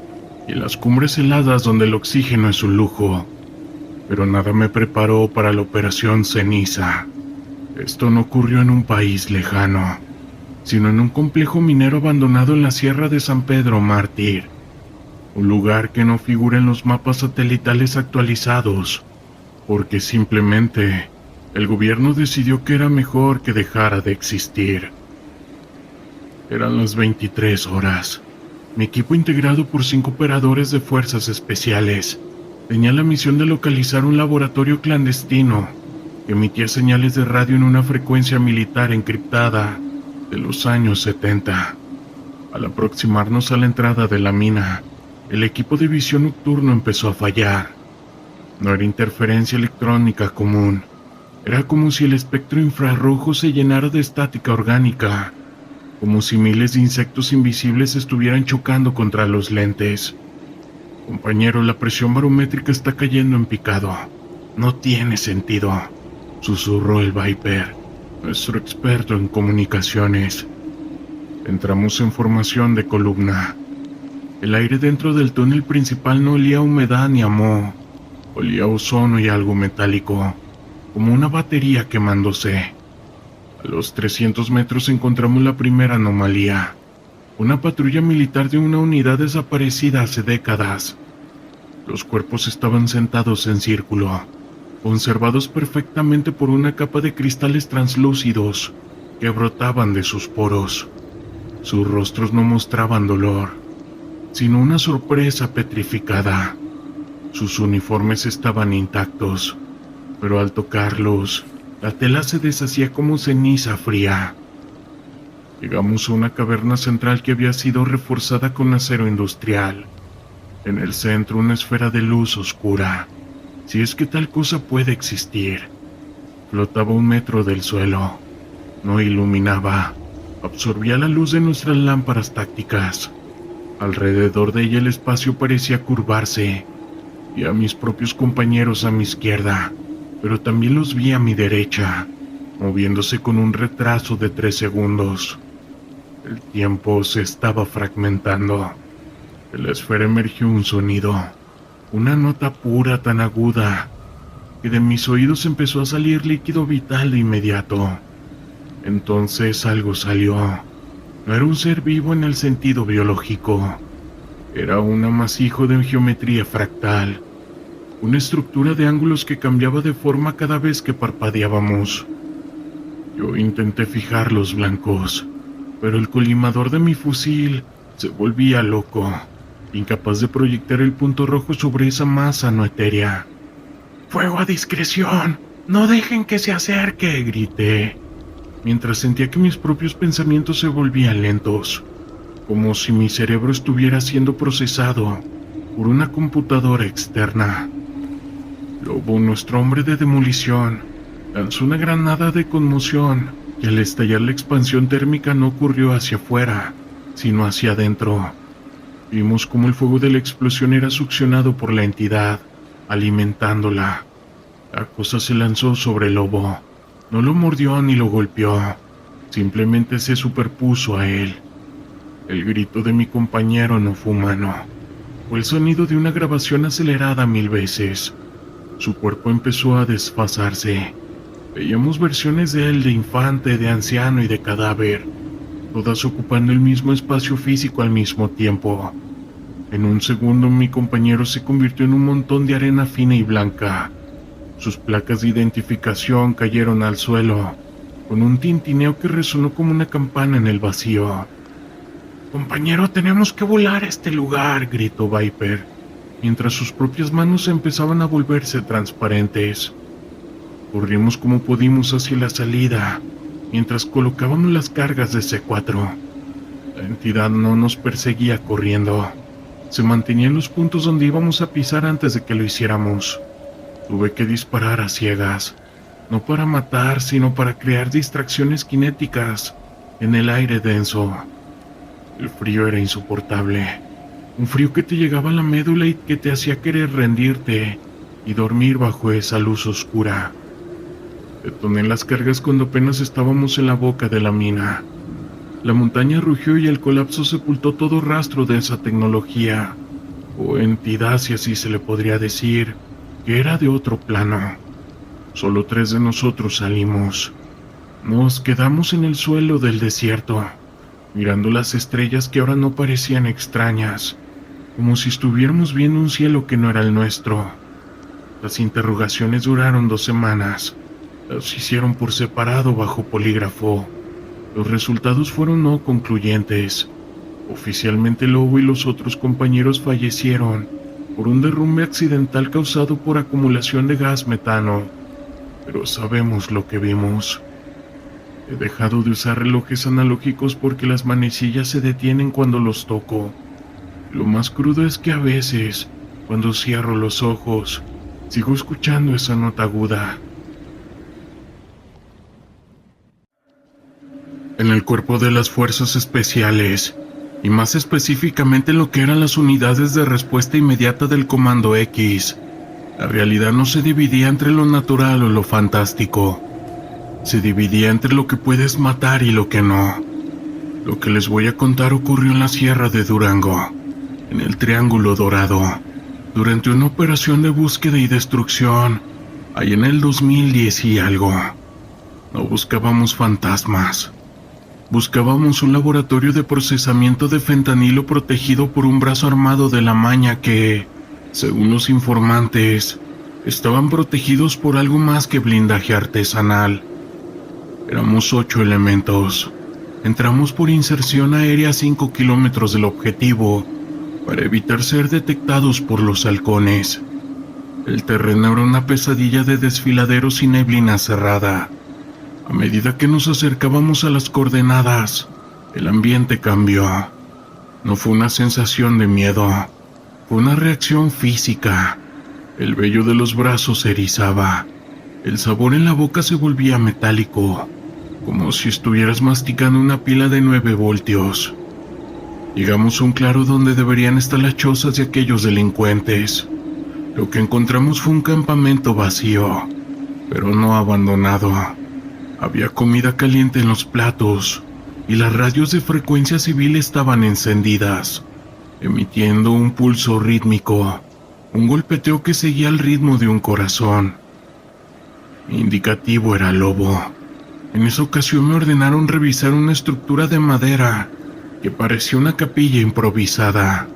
y en las cumbres heladas donde el oxígeno es un lujo, pero nada me preparó para la Operación Ceniza. Esto no ocurrió en un país lejano, sino en un complejo minero abandonado en la Sierra de San Pedro Mártir, un lugar que no figura en los mapas satelitales actualizados, porque simplemente el gobierno decidió que era mejor que dejara de existir. Eran las 23 horas. Mi equipo, integrado por 5 operadores de fuerzas especiales, tenía la misión de localizar un laboratorio clandestino que emitía señales de radio en una frecuencia militar encriptada de los años 70. Al aproximarnos a la entrada de la mina, el equipo de visión nocturno empezó a fallar. No era interferencia electrónica común, era como si el espectro infrarrojo se llenara de estática orgánica, como si miles de insectos invisibles estuvieran chocando contra los lentes. «Compañero, la presión barométrica está cayendo en picado. No tiene sentido», susurró el Viper, nuestro experto en comunicaciones. Entramos en formación de columna. El aire dentro del túnel principal no olía a humedad ni a moho, olía a ozono y algo metálico, como una batería quemándose. A los 300 metros encontramos la primera anomalía, una patrulla militar de una unidad desaparecida hace décadas. Los cuerpos estaban sentados en círculo, conservados perfectamente por una capa de cristales translúcidos que brotaban de sus poros. Sus rostros no mostraban dolor, sino una sorpresa petrificada. Sus uniformes estaban intactos, pero al tocarlos, la tela se deshacía como ceniza fría. Llegamos a una caverna central que había sido reforzada con acero industrial. En el centro, una esfera de luz oscura, si es que tal cosa puede existir. Flotaba 1 metro del suelo. No iluminaba, absorbía la luz de nuestras lámparas tácticas. Alrededor de ella el espacio parecía curvarse. Vi a mis propios compañeros a mi izquierda, pero también los vi a mi derecha, moviéndose con un retraso de 3 segundos. El tiempo se estaba fragmentando. De la esfera emergió un sonido, una nota pura tan aguda, que de mis oídos empezó a salir líquido vital de inmediato. Entonces algo salió. No era un ser vivo en el sentido biológico. Era un amasijo de geometría fractal, una estructura de ángulos que cambiaba de forma cada vez que parpadeábamos. Yo intenté fijar los blancos, pero el colimador de mi fusil se volvía loco, incapaz de proyectar el punto rojo sobre esa masa no etérea. «¡Fuego a discreción! ¡No dejen que se acerque!», grité, mientras sentía que mis propios pensamientos se volvían lentos. como si mi cerebro estuviera siendo procesado por una computadora externa. Lobo, nuestro hombre de demolición, lanzó una granada de conmoción y al estallar la expansión térmica no ocurrió hacia afuera, sino hacia adentro. Vimos cómo el fuego de la explosión era succionado por la entidad, alimentándola. La cosa se lanzó sobre el lobo. No lo mordió ni lo golpeó, simplemente se superpuso a él. El grito de mi compañero no fue humano. Fue el sonido de una grabación acelerada 1000 veces. Su cuerpo empezó a desfasarse. Veíamos versiones de él de infante, de anciano y de cadáver, todas ocupando el mismo espacio físico al mismo tiempo. En un segundo mi compañero se convirtió en un montón de arena fina y blanca. Sus placas de identificación cayeron al suelo, con un tintineo que resonó como una campana en el vacío. «Compañero, tenemos que volar a este lugar», gritó Viper, mientras sus propias manos empezaban a volverse transparentes. Corrimos como pudimos hacia la salida, mientras colocábamos las cargas de C4. La entidad no nos perseguía corriendo. Se mantenía en los puntos donde íbamos a pisar antes de que lo hiciéramos. Tuve que disparar a ciegas, no para matar, sino para crear distracciones cinéticas en el aire denso. El frío era insoportable, un frío que te llegaba a la médula y que te hacía querer rendirte y dormir bajo esa luz oscura. Detoné las cargas cuando apenas estábamos en la boca de la mina. La montaña rugió y el colapso sepultó todo rastro de esa tecnología, o entidad si así se le podría decir, que era de otro plano. Solo 3 de nosotros salimos. Nos quedamos en el suelo del desierto, mirando las estrellas que ahora no parecían extrañas, como si estuviéramos viendo un cielo que no era el nuestro. Las interrogaciones duraron 2 semanas. Las hicieron por separado bajo polígrafo. Los resultados fueron no concluyentes. Oficialmente Lobo y los otros compañeros fallecieron por un derrumbe accidental causado por acumulación de gas metano, pero sabemos lo que vimos. He dejado de usar relojes analógicos porque las manecillas se detienen cuando los toco. Lo más crudo es que a veces, cuando cierro los ojos, sigo escuchando esa nota aguda. En el cuerpo de las fuerzas especiales, y más específicamente lo que eran las unidades de respuesta inmediata del Comando X, la realidad no se dividía entre lo natural o lo fantástico. Se dividía entre lo que puedes matar y lo que no. Lo que les voy a contar ocurrió en la Sierra de Durango, en el Triángulo Dorado, durante una operación de búsqueda y destrucción, ahí en el 2010 y algo. No buscábamos fantasmas. Buscábamos un laboratorio de procesamiento de fentanilo protegido por un brazo armado de la maña que, según los informantes, estaban protegidos por algo más que blindaje artesanal. Éramos 8 elementos. Entramos por inserción aérea a 5 kilómetros del objetivo para evitar ser detectados por los halcones. El terreno era una pesadilla de desfiladeros y neblina cerrada. A medida que nos acercábamos a las coordenadas, el ambiente cambió. No fue una sensación de miedo, fue una reacción física. El vello de los brazos se erizaba. El sabor en la boca se volvía metálico, como si estuvieras masticando una pila de 9 voltios. Llegamos a un claro donde deberían estar las chozas de aquellos delincuentes. Lo que encontramos fue un campamento vacío, pero no abandonado. Había comida caliente en los platos, y las radios de frecuencia civil estaban encendidas, emitiendo un pulso rítmico, un golpeteo que seguía el ritmo de un corazón. Mi indicativo era Lobo. En esa ocasión me ordenaron revisar una estructura de madera que parecía una capilla improvisada.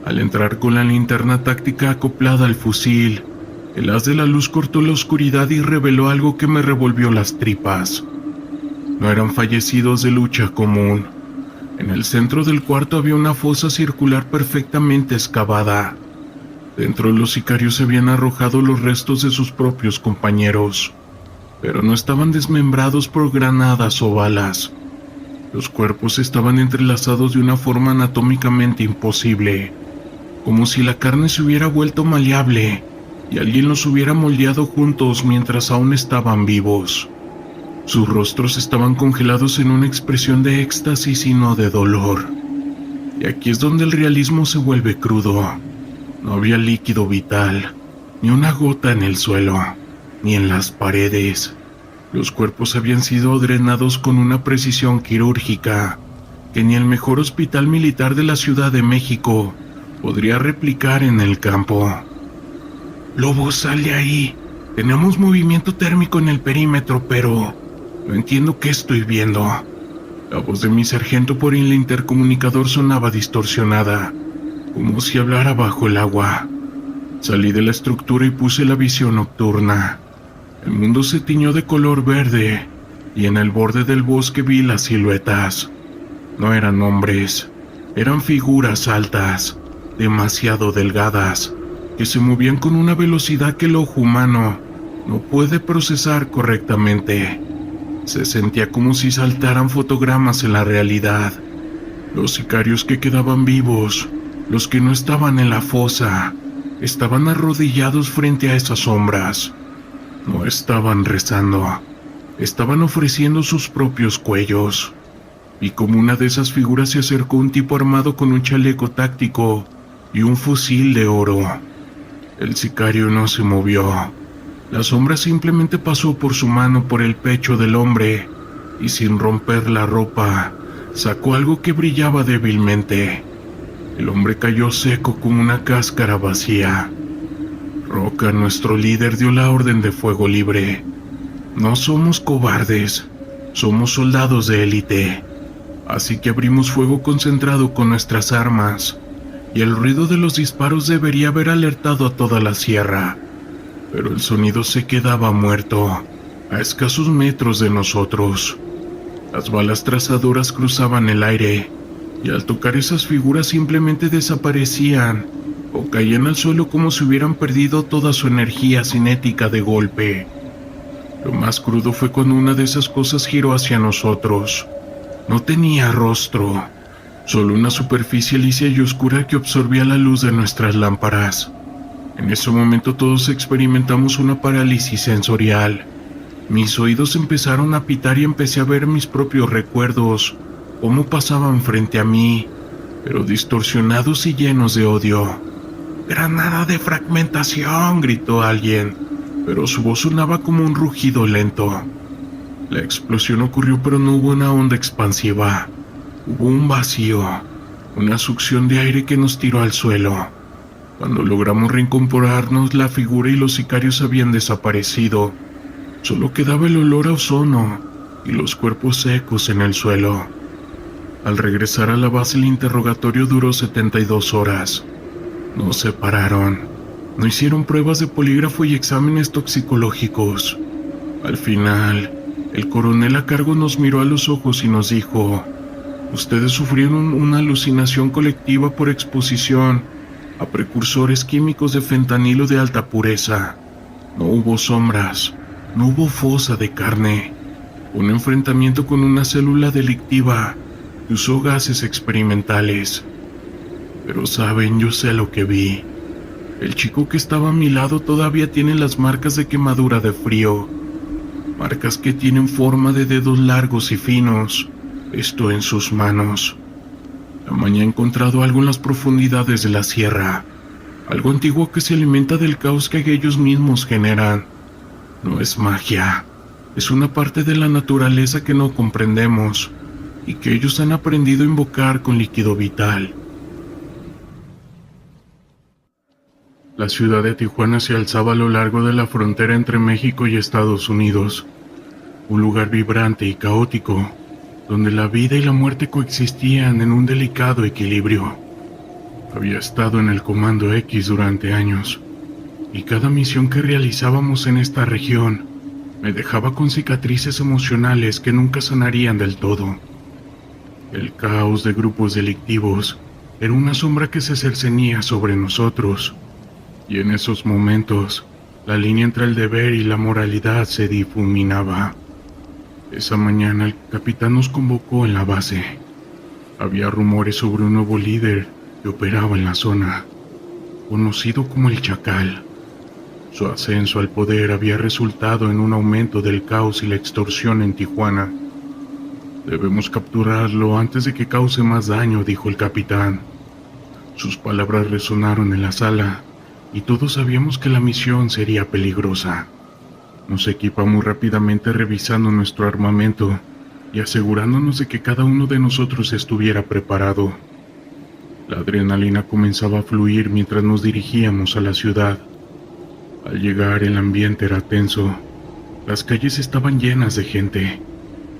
Al entrar con la linterna táctica acoplada al fusil, el haz de la luz cortó la oscuridad y reveló algo que me revolvió las tripas. No eran fallecidos de lucha común. En el centro del cuarto había una fosa circular perfectamente excavada. Dentro los sicarios se habían arrojado los restos de sus propios compañeros, pero no estaban desmembrados por granadas o balas. Los cuerpos estaban entrelazados de una forma anatómicamente imposible, como si la carne se hubiera vuelto maleable y alguien los hubiera moldeado juntos mientras aún estaban vivos. Sus rostros estaban congelados en una expresión de éxtasis y no de dolor. Y aquí es donde el realismo se vuelve crudo. No había líquido vital, ni una gota en el suelo, ni en las paredes. Los cuerpos habían sido drenados con una precisión quirúrgica que ni el mejor hospital militar de la Ciudad de México podría replicar en el campo. «Lobo, sal de ahí. Tenemos movimiento térmico en el perímetro, pero no entiendo qué estoy viendo». La voz de mi sargento por el intercomunicador sonaba distorsionada, como si hablara bajo el agua. Salí de la estructura y puse la visión nocturna. El mundo se tiñó de color verde, y en el borde del bosque vi las siluetas. No eran hombres, eran figuras altas, demasiado delgadas, que se movían con una velocidad que el ojo humano no puede procesar correctamente. Se sentía como si saltaran fotogramas en la realidad. Los sicarios que quedaban vivos, los que no estaban en la fosa, estaban arrodillados frente a esas sombras. No estaban rezando, estaban ofreciendo sus propios cuellos. Y como una de esas figuras se acercó un tipo armado con un chaleco táctico y un fusil de oro. El sicario no se movió. La sombra simplemente pasó por su mano por el pecho del hombre y sin romper la ropa, sacó algo que brillaba débilmente. El hombre cayó seco como una cáscara vacía. Roca, nuestro líder, dio la orden de fuego libre. No somos cobardes, somos soldados de élite. Así que abrimos fuego concentrado con nuestras armas, y el ruido de los disparos debería haber alertado a toda la sierra. Pero el sonido se quedaba muerto, a escasos metros de nosotros. Las balas trazadoras cruzaban el aire, y al tocar esas figuras simplemente desaparecían, o caían al suelo como si hubieran perdido toda su energía cinética de golpe. Lo más crudo fue cuando una de esas cosas giró hacia nosotros. No tenía rostro, solo una superficie lisa y oscura que absorbía la luz de nuestras lámparas. En ese momento todos experimentamos una parálisis sensorial. Mis oídos empezaron a pitar y empecé a ver mis propios recuerdos, cómo pasaban frente a mí, pero distorsionados y llenos de odio. «¡Granada de fragmentación!», gritó alguien, pero su voz sonaba como un rugido lento. La explosión ocurrió, pero no hubo una onda expansiva. Hubo un vacío, una succión de aire que nos tiró al suelo. Cuando logramos reincorporarnos, la figura y los sicarios habían desaparecido. Solo quedaba el olor a ozono y los cuerpos secos en el suelo. Al regresar a la base, el interrogatorio duró 72 horas. Nos separaron. No hicieron pruebas de polígrafo y exámenes toxicológicos. Al final, el coronel a cargo nos miró a los ojos y nos dijo: «Ustedes sufrieron una alucinación colectiva por exposición a precursores químicos de fentanilo de alta pureza. No hubo sombras, no hubo fosa de carne. Un enfrentamiento con una célula delictiva que usó gases experimentales. Pero saben, yo sé lo que vi. El chico que estaba a mi lado todavía tiene las marcas de quemadura de frío. Marcas que tienen forma de dedos largos y finos. Esto en sus manos. La mañana ha encontrado algo en las profundidades de la sierra. Algo antiguo que se alimenta del caos que ellos mismos generan. No es magia. Es una parte de la naturaleza que no comprendemos y que ellos han aprendido a invocar con líquido vital». La ciudad de Tijuana se alzaba a lo largo de la frontera entre México y Estados Unidos, un lugar vibrante y caótico, donde la vida y la muerte coexistían en un delicado equilibrio. Había estado en el Comando X durante años, y cada misión que realizábamos en esta región me dejaba con cicatrices emocionales que nunca sanarían del todo. El caos de grupos delictivos era una sombra que se cercenía sobre nosotros, y en esos momentos la línea entre el deber y la moralidad se difuminaba. Esa mañana el capitán nos convocó en la base. Había rumores sobre un nuevo líder que operaba en la zona, conocido como el Chacal. Su ascenso al poder había resultado en un aumento del caos y la extorsión en Tijuana. Debemos capturarlo antes de que cause más daño, dijo el capitán. Sus palabras resonaron en la sala y todos sabíamos que la misión sería peligrosa. Nos equipamos rápidamente revisando nuestro armamento y asegurándonos de que cada uno de nosotros estuviera preparado. La adrenalina comenzaba a fluir mientras nos dirigíamos a la ciudad. Al llegar el ambiente era tenso. Las calles estaban llenas de gente,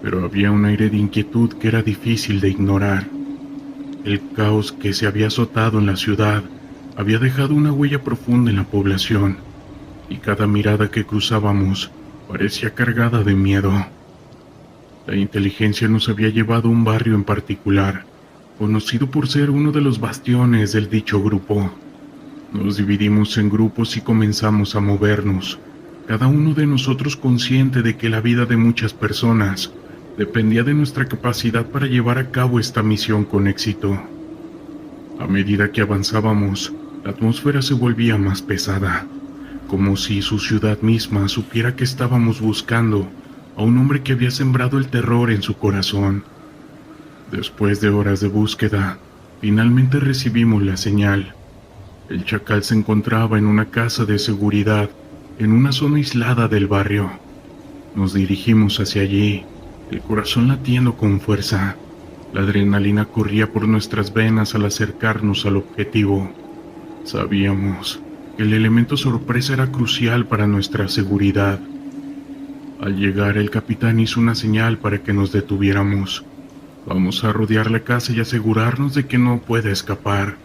pero había un aire de inquietud que era difícil de ignorar. El caos que se había azotado en la ciudad había dejado una huella profunda en la población, y cada mirada que cruzábamos parecía cargada de miedo. La inteligencia nos había llevado a un barrio en particular, conocido por ser uno de los bastiones del dicho grupo. Nos dividimos en grupos y comenzamos a movernos, cada uno de nosotros consciente de que la vida de muchas personas dependía de nuestra capacidad para llevar a cabo esta misión con éxito. A medida que avanzábamos, la atmósfera se volvía más pesada, como si su ciudad misma supiera que estábamos buscando a un hombre que había sembrado el terror en su corazón. Después de horas de búsqueda, finalmente recibimos la señal. El Chacal se encontraba en una casa de seguridad, en una zona aislada del barrio. Nos dirigimos hacia allí, el corazón latiendo con fuerza. La adrenalina corría por nuestras venas al acercarnos al objetivo. Sabíamos que el elemento sorpresa era crucial para nuestra seguridad. Al llegar, el capitán hizo una señal para que nos detuviéramos. Vamos a rodear la casa y asegurarnos de que no pueda escapar.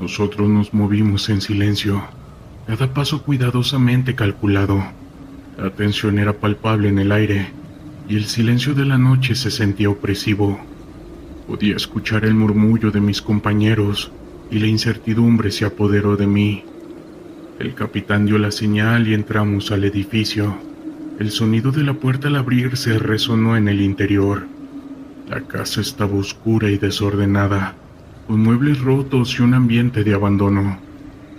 Nosotros nos movimos en silencio, cada paso cuidadosamente calculado. La tensión era palpable en el aire, y el silencio de la noche se sentía opresivo. Podía escuchar el murmullo de mis compañeros, y la incertidumbre se apoderó de mí. El capitán dio la señal y entramos al edificio. El sonido de la puerta al abrirse resonó en el interior. La casa estaba oscura y desordenada, con muebles rotos y un ambiente de abandono.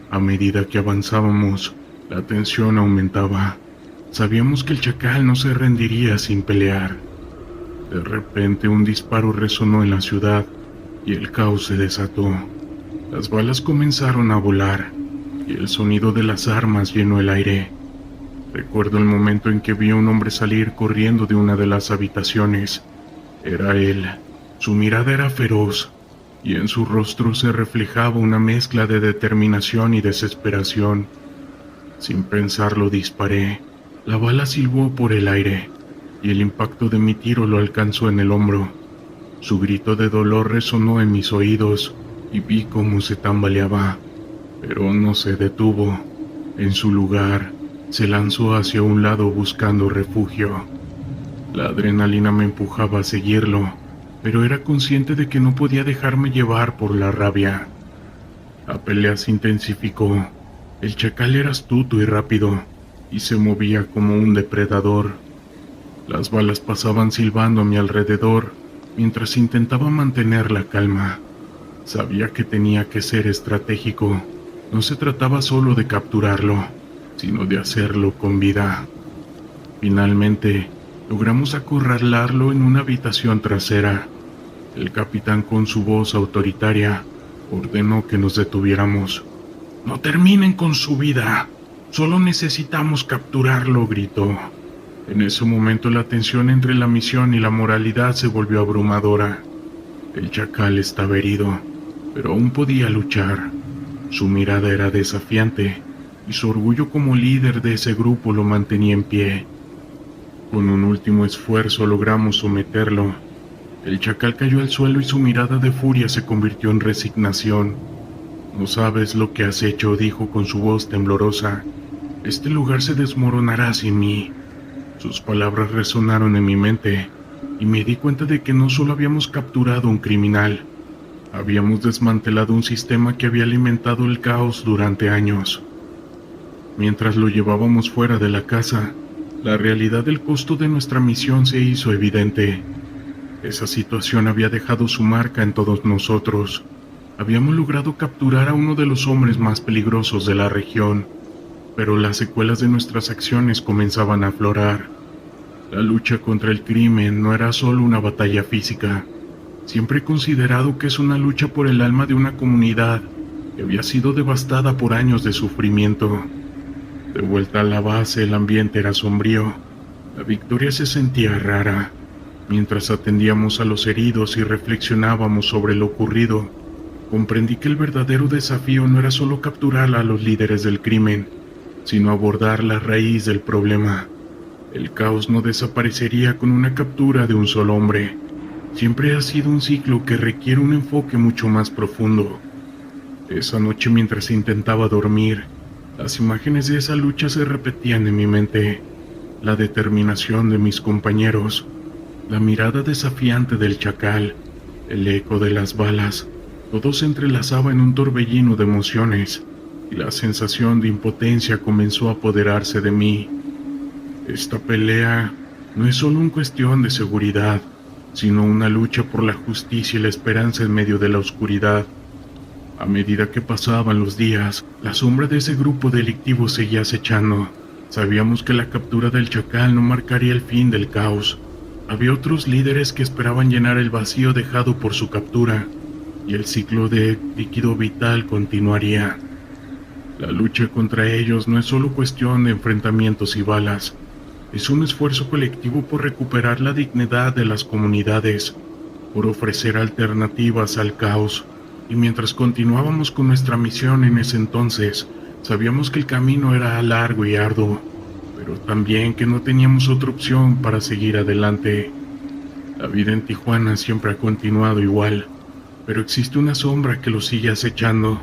A medida que avanzábamos, la tensión aumentaba. Sabíamos que el Chacal no se rendiría sin pelear. De repente un disparo resonó en la ciudad y el caos se desató. Las balas comenzaron a volar y el sonido de las armas llenó el aire. Recuerdo el momento en que vi a un hombre salir corriendo de una de las habitaciones. Era él. Su mirada era feroz y en su rostro se reflejaba una mezcla de determinación y desesperación. Sin pensarlo disparé. La bala silbó por el aire y el impacto de mi tiro lo alcanzó en el hombro. Su grito de dolor resonó en mis oídos y vi cómo se tambaleaba, pero no se detuvo. En su lugar, se lanzó hacia un lado buscando refugio. La adrenalina me empujaba a seguirlo, pero era consciente de que no podía dejarme llevar por la rabia. La pelea se intensificó. El Chacal era astuto y rápido, y se movía como un depredador. Las balas pasaban silbando a mi alrededor, mientras intentaba mantener la calma. Sabía que tenía que ser estratégico. No se trataba solo de capturarlo, sino de hacerlo con vida. Finalmente, logramos acorralarlo en una habitación trasera. El capitán, con su voz autoritaria, ordenó que nos detuviéramos. «¡No terminen con su vida! Solo necesitamos capturarlo», gritó. En ese momento la tensión entre la misión y la moralidad se volvió abrumadora. El Chacal estaba herido, pero aún podía luchar. Su mirada era desafiante, y su orgullo como líder de ese grupo lo mantenía en pie. Con un último esfuerzo logramos someterlo. El Chacal cayó al suelo y su mirada de furia se convirtió en resignación. «No sabes lo que has hecho», dijo con su voz temblorosa. «Este lugar se desmoronará sin mí». Sus palabras resonaron en mi mente, y me di cuenta de que no solo habíamos capturado a un criminal, habíamos desmantelado un sistema que había alimentado el caos durante años. Mientras lo llevábamos fuera de la casa, La realidad del costo de nuestra misión se hizo evidente. Esa situación había dejado su marca en todos nosotros. Habíamos logrado capturar a uno de los hombres más peligrosos de la región, pero las secuelas de nuestras acciones comenzaban a aflorar. La lucha contra el crimen no era solo una batalla física. Siempre he considerado que es una lucha por el alma de una comunidad que había sido devastada por años de sufrimiento. De vuelta a la base, el ambiente era sombrío. La victoria se sentía rara. Mientras atendíamos a los heridos y reflexionábamos sobre lo ocurrido, comprendí que el verdadero desafío no era solo capturar a los líderes del crimen, sino abordar la raíz del problema. El caos no desaparecería con una captura de un solo hombre. Siempre ha sido un ciclo que requiere un enfoque mucho más profundo. Esa noche, mientras intentaba dormir, las imágenes de esa lucha se repetían en mi mente. La determinación de mis compañeros, la mirada desafiante del chacal, el eco de las balas, todo se entrelazaba en un torbellino de emociones, y la sensación de impotencia comenzó a apoderarse de mí. Esta pelea no es solo una cuestión de seguridad, sino una lucha por la justicia y la esperanza en medio de la oscuridad. A medida que pasaban los días, la sombra de ese grupo delictivo seguía acechando. Sabíamos que la captura del chacal no marcaría el fin del caos. Había otros líderes que esperaban llenar el vacío dejado por su captura, y el ciclo de líquido vital continuaría. La lucha contra ellos no es solo cuestión de enfrentamientos y balas, es un esfuerzo colectivo por recuperar la dignidad de las comunidades, por ofrecer alternativas al caos. Y mientras continuábamos con nuestra misión en ese entonces, sabíamos que el camino era largo y arduo, pero también que no teníamos otra opción para seguir adelante. La vida en Tijuana siempre ha continuado igual, pero existe una sombra que los sigue acechando,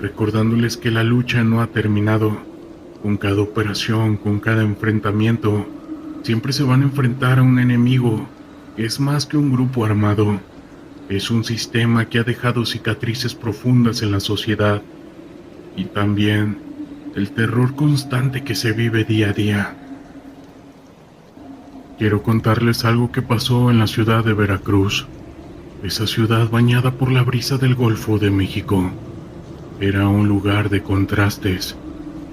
recordándoles que la lucha no ha terminado. Con cada operación, con cada enfrentamiento, siempre se van a enfrentar a un enemigo que es más que un grupo armado. Es un sistema que ha dejado cicatrices profundas en la sociedad, y también el terror constante que se vive día a día. Quiero contarles algo que pasó en la ciudad de Veracruz, esa ciudad bañada por la brisa del Golfo de México. Era un lugar de contrastes.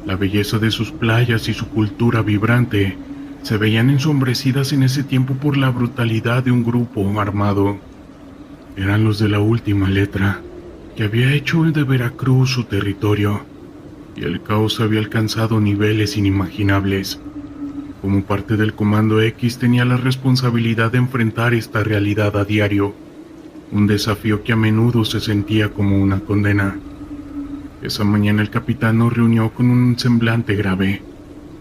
La belleza de sus playas y su cultura vibrante se veían ensombrecidas en ese tiempo por la brutalidad de un grupo armado. Eran los de la última letra, que había hecho de Veracruz su territorio, y el caos había alcanzado niveles inimaginables. Como parte del Comando X tenía la responsabilidad de enfrentar esta realidad a diario, un desafío que a menudo se sentía como una condena. Esa mañana el capitán nos reunió con un semblante grave.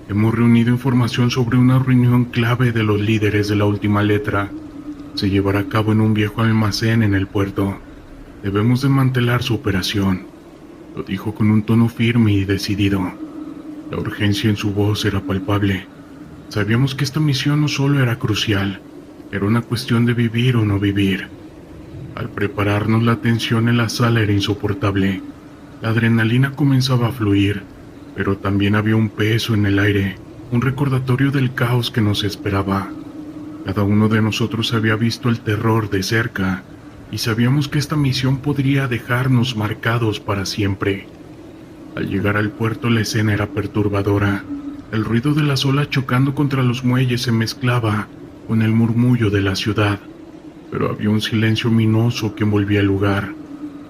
Hemos reunido información sobre una reunión clave de los líderes de la última letra. Se llevará a cabo en un viejo almacén en el puerto. Debemos desmantelar su operación, lo dijo con un tono firme y decidido. La urgencia en su voz era palpable. Sabíamos que esta misión no solo era crucial, era una cuestión de vivir o no vivir. Al prepararnos, la tensión en la sala era insoportable. La adrenalina comenzaba a fluir, pero también había un peso en el aire, un recordatorio del caos que nos esperaba. Cada uno de nosotros había visto el terror de cerca, y sabíamos que esta misión podría dejarnos marcados para siempre. Al llegar al puerto, la escena era perturbadora. El ruido de las olas chocando contra los muelles se mezclaba con el murmullo de la ciudad, pero había un silencio ominoso que envolvía el lugar.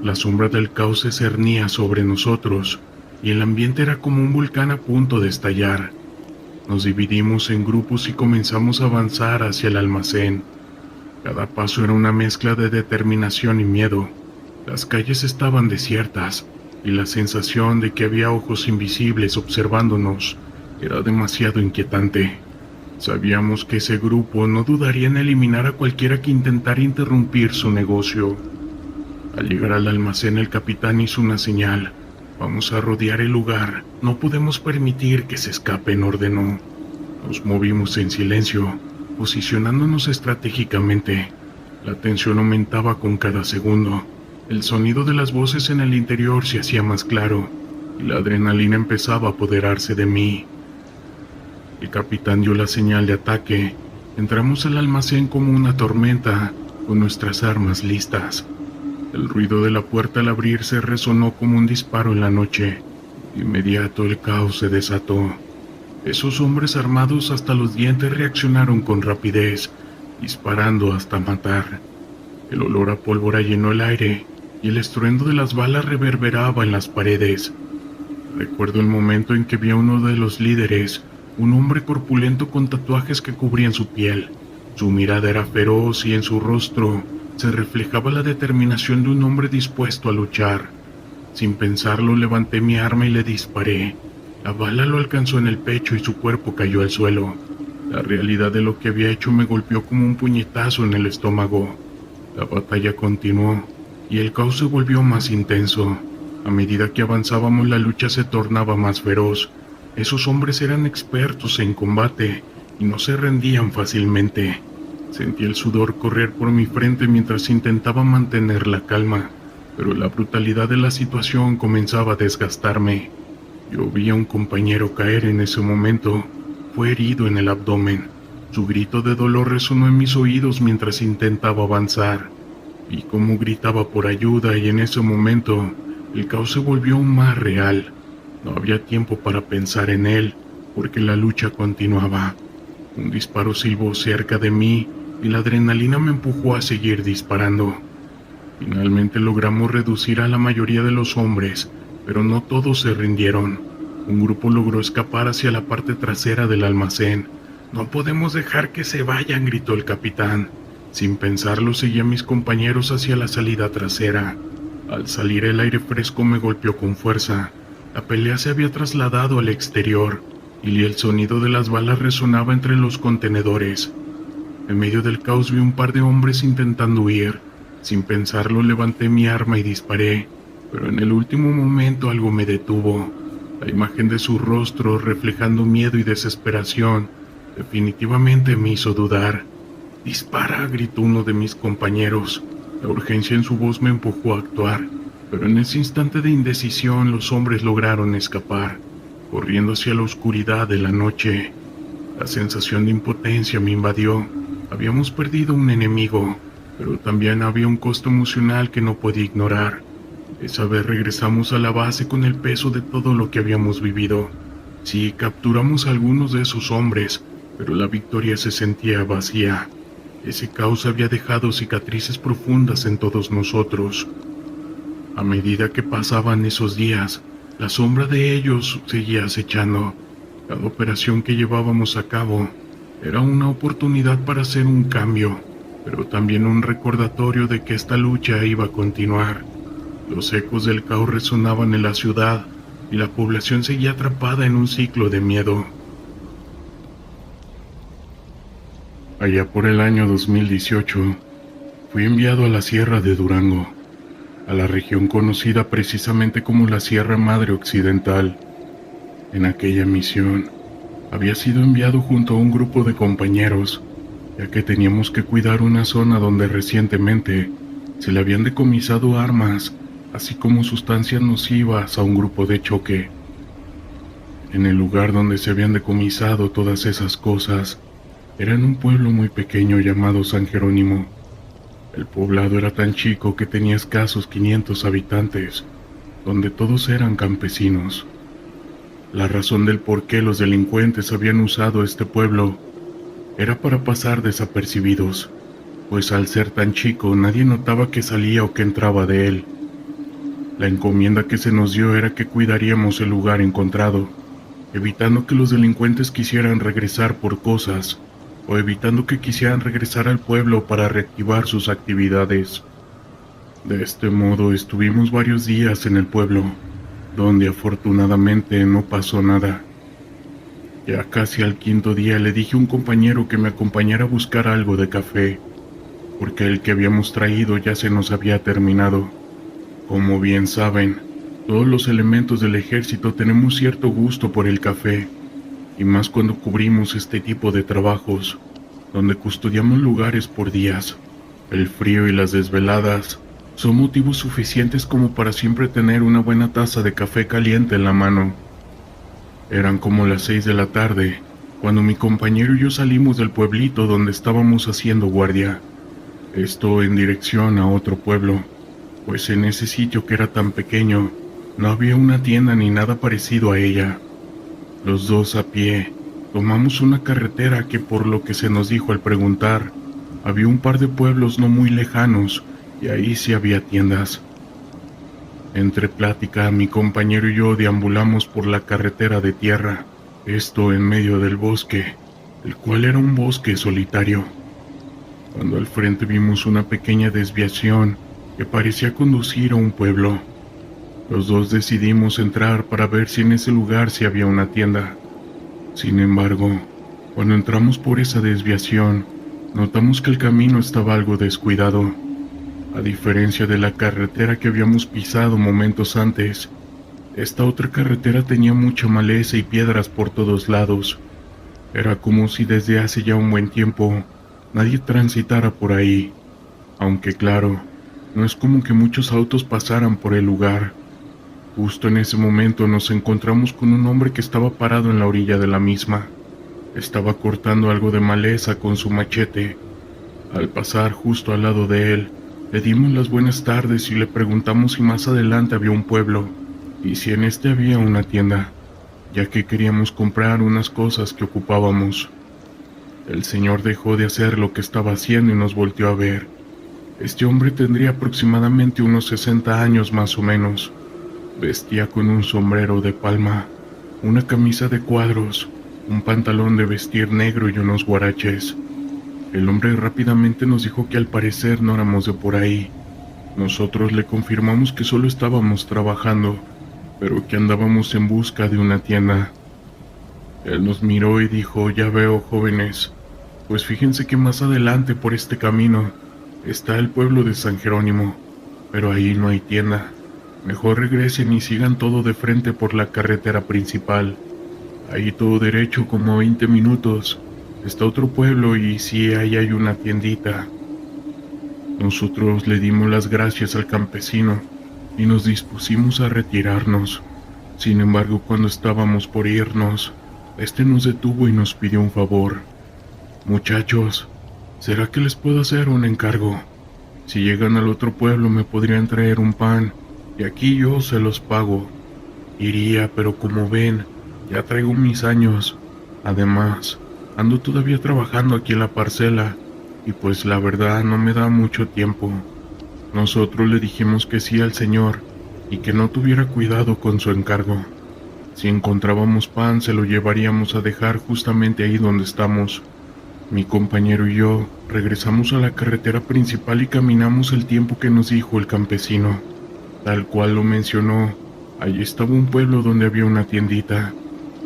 La sombra del caos se cernía sobre nosotros, y el ambiente era como un volcán a punto de estallar. Nos dividimos en grupos y comenzamos a avanzar hacia el almacén. Cada paso era una mezcla de determinación y miedo. Las calles estaban desiertas, y la sensación de que había ojos invisibles observándonos era demasiado inquietante. Sabíamos que ese grupo no dudaría en eliminar a cualquiera que intentara interrumpir su negocio. Al llegar al almacén, el capitán hizo una señal. «Vamos a rodear el lugar, no podemos permitir que se escapen», ordenó. Nos movimos en silencio, posicionándonos estratégicamente. La tensión aumentaba con cada segundo. El sonido de las voces en el interior se hacía más claro, y la adrenalina empezaba a apoderarse de mí. El capitán dio la señal de ataque. Entramos al almacén como una tormenta, con nuestras armas listas. El ruido de la puerta al abrirse resonó como un disparo en la noche. De inmediato el caos se desató. Esos hombres armados hasta los dientes reaccionaron con rapidez, disparando hasta matar. El olor a pólvora llenó el aire y el estruendo de las balas reverberaba en las paredes. Recuerdo el momento en que vi a uno de los líderes, un hombre corpulento con tatuajes que cubrían su piel. Su mirada era feroz y en su rostro se reflejaba la determinación de un hombre dispuesto a luchar. Sin pensarlo, levanté mi arma y le disparé. La bala lo alcanzó en el pecho y su cuerpo cayó al suelo. La realidad de lo que había hecho me golpeó como un puñetazo en el estómago. La batalla continuó y el caos se volvió más intenso. A medida que avanzábamos, la lucha se tornaba más feroz. Esos hombres eran expertos en combate y no se rendían fácilmente. Sentí el sudor correr por mi frente mientras intentaba mantener la calma, pero la brutalidad de la situación comenzaba a desgastarme. Yo vi a un compañero caer en ese momento. Fue herido en el abdomen. Su grito de dolor resonó en mis oídos mientras intentaba avanzar. Vi cómo gritaba por ayuda y en ese momento el caos se volvió aún más real. No había tiempo para pensar en él, porque la lucha continuaba. Un disparo silbó cerca de mí y la adrenalina me empujó a seguir disparando. Finalmente logramos reducir a la mayoría de los hombres, pero no todos se rindieron. Un grupo logró escapar hacia la parte trasera del almacén. «No podemos dejar que se vayan», gritó el capitán. Sin pensarlo, seguí a mis compañeros hacia la salida trasera. Al salir, el aire fresco me golpeó con fuerza. La pelea se había trasladado al exterior y el sonido de las balas resonaba entre los contenedores. En medio del caos vi un par de hombres intentando huir. Sin pensarlo, levanté mi arma y disparé, pero en el último momento algo me detuvo. La imagen de su rostro, reflejando miedo y desesperación, definitivamente me hizo dudar. «¡Dispara!», gritó uno de mis compañeros. La urgencia en su voz me empujó a actuar, pero en ese instante de indecisión los hombres lograron escapar, corriendo hacia la oscuridad de la noche. La sensación de impotencia me invadió. Habíamos perdido un enemigo, pero también había un costo emocional que no podía ignorar. Esa vez regresamos a la base con el peso de todo lo que habíamos vivido. Sí, capturamos a algunos de esos hombres, pero la victoria se sentía vacía. Ese caos había dejado cicatrices profundas en todos nosotros. A medida que pasaban esos días, la sombra de ellos seguía acechando. Cada operación que llevábamos a cabo era una oportunidad para hacer un cambio, pero también un recordatorio de que esta lucha iba a continuar. Los ecos del caos resonaban en la ciudad y la población seguía atrapada en un ciclo de miedo. Allá por el año 2018, fui enviado a la Sierra de Durango, a la región conocida precisamente como la Sierra Madre Occidental. En aquella misión, había sido enviado junto a un grupo de compañeros, ya que teníamos que cuidar una zona donde recientemente se le habían decomisado armas, así como sustancias nocivas a un grupo de choque. En el lugar donde se habían decomisado todas esas cosas, era en un pueblo muy pequeño llamado San Jerónimo. El poblado era tan chico que tenía escasos 500 habitantes, donde todos eran campesinos. La razón del por qué los delincuentes habían usado este pueblo era para pasar desapercibidos, pues al ser tan chico nadie notaba que salía o que entraba de él. La encomienda que se nos dio era que cuidaríamos el lugar encontrado, evitando que los delincuentes quisieran regresar por cosas, o evitando que quisieran regresar al pueblo para reactivar sus actividades. De este modo estuvimos varios días en el pueblo, donde afortunadamente no pasó nada. Ya casi al quinto día le dije a un compañero que me acompañara a buscar algo de café, porque el que habíamos traído ya se nos había terminado. Como bien saben, todos los elementos del ejército tenemos cierto gusto por el café, y más cuando cubrimos este tipo de trabajos, donde custodiamos lugares por días. El frío y las desveladas son motivos suficientes como para siempre tener una buena taza de café caliente en la mano. Eran como las 6 de la tarde, cuando mi compañero y yo salimos del pueblito donde estábamos haciendo guardia. Esto en dirección a otro pueblo, pues en ese sitio que era tan pequeño, no había una tienda ni nada parecido a ella. Los dos a pie, tomamos una carretera que, por lo que se nos dijo al preguntar, había un par de pueblos no muy lejanos y ahí sí había tiendas. Entre plática, mi compañero y yo deambulamos por la carretera de tierra, esto en medio del bosque, el cual era un bosque solitario, cuando al frente vimos una pequeña desviación que parecía conducir a un pueblo. Los dos decidimos entrar para ver si en ese lugar sí había una tienda. Sin embargo, cuando entramos por esa desviación, notamos que el camino estaba algo descuidado. A diferencia de la carretera que habíamos pisado momentos antes, esta otra carretera tenía mucha maleza y piedras por todos lados. Era como si desde hace ya un buen tiempo nadie transitara por ahí, aunque claro, no es como que muchos autos pasaran por el lugar. Justo en ese momento nos encontramos con un hombre que estaba parado en la orilla de la misma. Estaba cortando algo de maleza con su machete. Al pasar justo al lado de él, le dimos las buenas tardes y le preguntamos si más adelante había un pueblo y si en este había una tienda, ya que queríamos comprar unas cosas que ocupábamos. El señor dejó de hacer lo que estaba haciendo y nos volteó a ver. Este hombre tendría aproximadamente unos 60 años más o menos. Vestía con un sombrero de palma, una camisa de cuadros, un pantalón de vestir negro y unos guaraches. El hombre rápidamente nos dijo que al parecer no éramos de por ahí. Nosotros le confirmamos que solo estábamos trabajando, pero que andábamos en busca de una tienda. Él nos miró y dijo: ya veo, jóvenes, pues fíjense que más adelante por este camino está el pueblo de San Jerónimo, pero ahí no hay tienda. Mejor regresen y sigan todo de frente por la carretera principal. Ahí todo derecho como a 20 minutos. Está otro pueblo y sí, ahí hay una tiendita. Nosotros le dimos las gracias al campesino y nos dispusimos a retirarnos. Sin embargo, cuando estábamos por irnos, este nos detuvo y nos pidió un favor. Muchachos, ¿será que les puedo hacer un encargo? Si llegan al otro pueblo me podrían traer un pan y aquí yo se los pago. Iría, pero como ven, ya traigo mis años. Además, ando todavía trabajando aquí en la parcela y pues la verdad no me da mucho tiempo. Nosotros le dijimos que sí al señor y que no tuviera cuidado con su encargo. Si encontrábamos pan se lo llevaríamos a dejar justamente ahí donde estamos. Mi compañero y yo regresamos a la carretera principal y caminamos el tiempo que nos dijo el campesino. Tal cual lo mencionó, allí estaba un pueblo donde había una tiendita.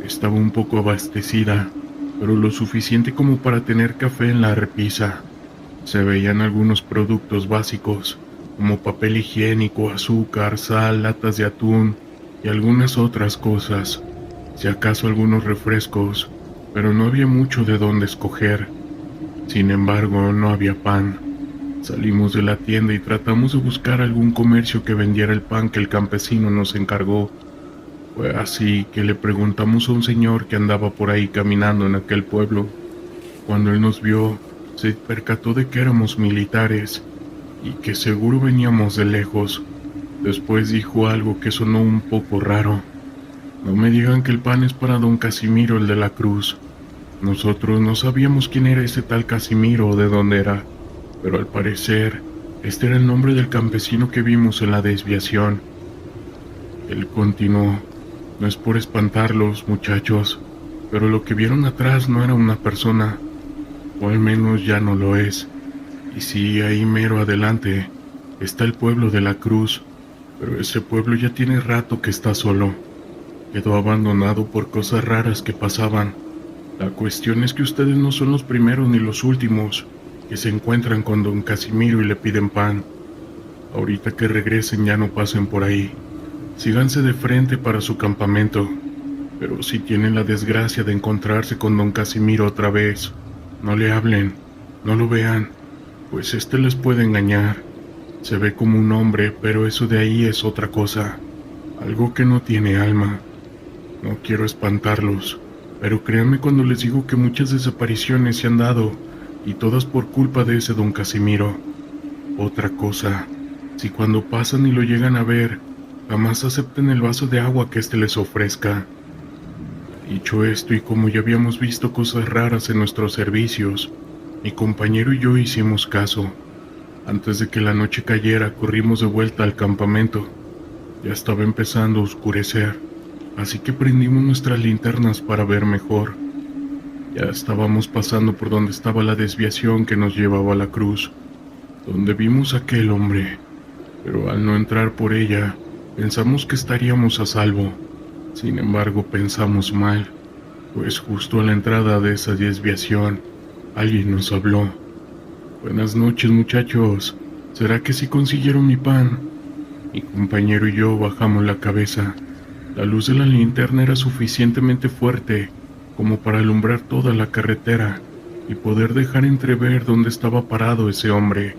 Estaba un poco abastecida, pero lo suficiente como para tener café en la repisa. Se veían algunos productos básicos, como papel higiénico, azúcar, sal, latas de atún y algunas otras cosas, si acaso algunos refrescos, pero no había mucho de dónde escoger. Sin embargo, no había pan. Salimos de la tienda y tratamos de buscar algún comercio que vendiera el pan que el campesino nos encargó. Fue así que le preguntamos a un señor que andaba por ahí caminando en aquel pueblo. Cuando él nos vio, se percató de que éramos militares y que seguro veníamos de lejos. Después dijo algo que sonó un poco raro. No me digan que el pan es para don Casimiro, el de la Cruz. Nosotros no sabíamos quién era ese tal Casimiro o de dónde era, pero al parecer, este era el nombre del campesino que vimos en la desviación. Él continuó: no es por espantarlos, muchachos, pero lo que vieron atrás no era una persona, o al menos ya no lo es. Y sí, ahí mero adelante está el pueblo de la Cruz, pero ese pueblo ya tiene rato que está solo. Quedó abandonado por cosas raras que pasaban. La cuestión es que ustedes no son los primeros ni los últimos que se encuentran con don Casimiro y le piden pan. Ahorita que regresen ya no pasen por ahí. Síganse de frente para su campamento. Pero si tienen la desgracia de encontrarse con don Casimiro otra vez, no le hablen, no lo vean, pues este les puede engañar. Se ve como un hombre, pero eso de ahí es otra cosa, algo que no tiene alma. No quiero espantarlos, Pero créanme cuando les digo que muchas desapariciones se han dado, y todas por culpa de ese don Casimiro. Otra cosa, si cuando pasan y lo llegan a ver, jamás acepten el vaso de agua que éste les ofrezca. Dicho esto, y como ya habíamos visto cosas raras en nuestros servicios, mi compañero y yo hicimos caso. Antes de que la noche cayera, corrimos de vuelta al campamento. Ya estaba empezando a oscurecer, así que prendimos nuestras linternas para ver mejor. Ya estábamos pasando por donde estaba la desviación que nos llevaba a la cruz, donde vimos a aquel hombre, pero al no entrar por ella, pensamos que estaríamos a salvo. Sin embargo, pensamos mal, pues justo a la entrada de esa desviación, alguien nos habló. Buenas noches, muchachos. ¿Será que sí consiguieron mi pan? Mi compañero y yo bajamos la cabeza. La luz de la linterna era suficientemente fuerte como para alumbrar toda la carretera y poder dejar entrever dónde estaba parado ese hombre.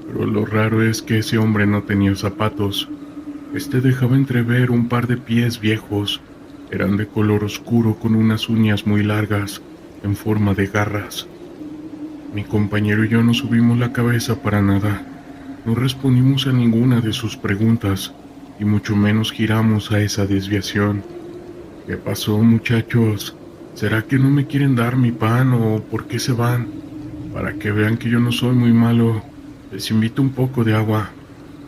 Pero lo raro es que ese hombre no tenía zapatos. Este dejaba entrever un par de pies viejos. Eran de color oscuro con unas uñas muy largas, en forma de garras. Mi compañero y yo no subimos la cabeza para nada. No respondimos a ninguna de sus preguntas, y mucho menos giramos a esa desviación. ¿Qué pasó, muchachos? ¿Será que no me quieren dar mi pan o por qué se van? Para que vean que yo no soy muy malo, les invito un poco de agua.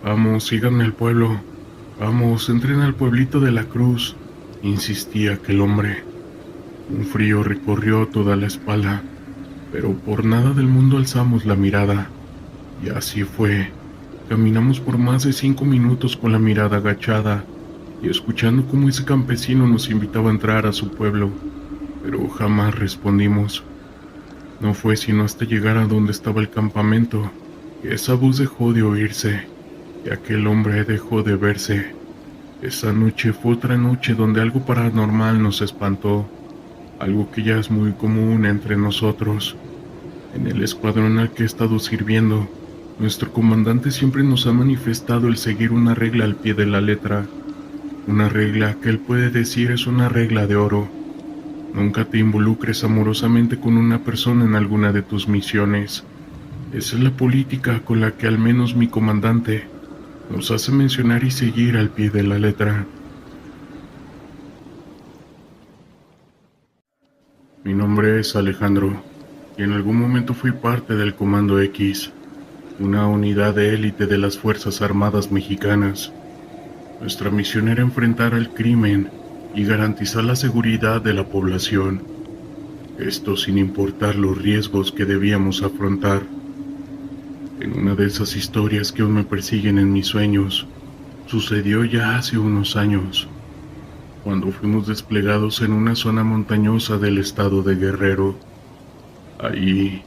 Vamos, síganme al pueblo. Vamos, entren al pueblito de la Cruz, insistía aquel hombre. Un frío recorrió toda la espalda, pero por nada del mundo alzamos la mirada. Y así fue. Caminamos por más de 5 minutos con la mirada agachada y escuchando cómo ese campesino nos invitaba a entrar a su pueblo, pero jamás respondimos. No fue sino hasta llegar a donde estaba el campamento que esa voz dejó de oírse y aquel hombre dejó de verse. Esa noche fue otra noche donde algo paranormal nos espantó, algo que ya es muy común entre nosotros. En el escuadrón al que he estado sirviendo, nuestro comandante siempre nos ha manifestado el seguir una regla al pie de la letra, una regla que él puede decir es una regla de oro. Nunca te involucres amorosamente con una persona en alguna de tus misiones. Esa es la política con la que al menos mi comandante nos hace mencionar y seguir al pie de la letra. Mi nombre es Alejandro, y en algún momento fui parte del Comando X, una unidad de élite de las Fuerzas Armadas Mexicanas. Nuestra misión era enfrentar al crimen y garantizar la seguridad de la población, esto sin importar los riesgos que debíamos afrontar. En una de esas historias que aún me persiguen en mis sueños, sucedió ya hace unos años, cuando fuimos desplegados en una zona montañosa del estado de Guerrero. Allí,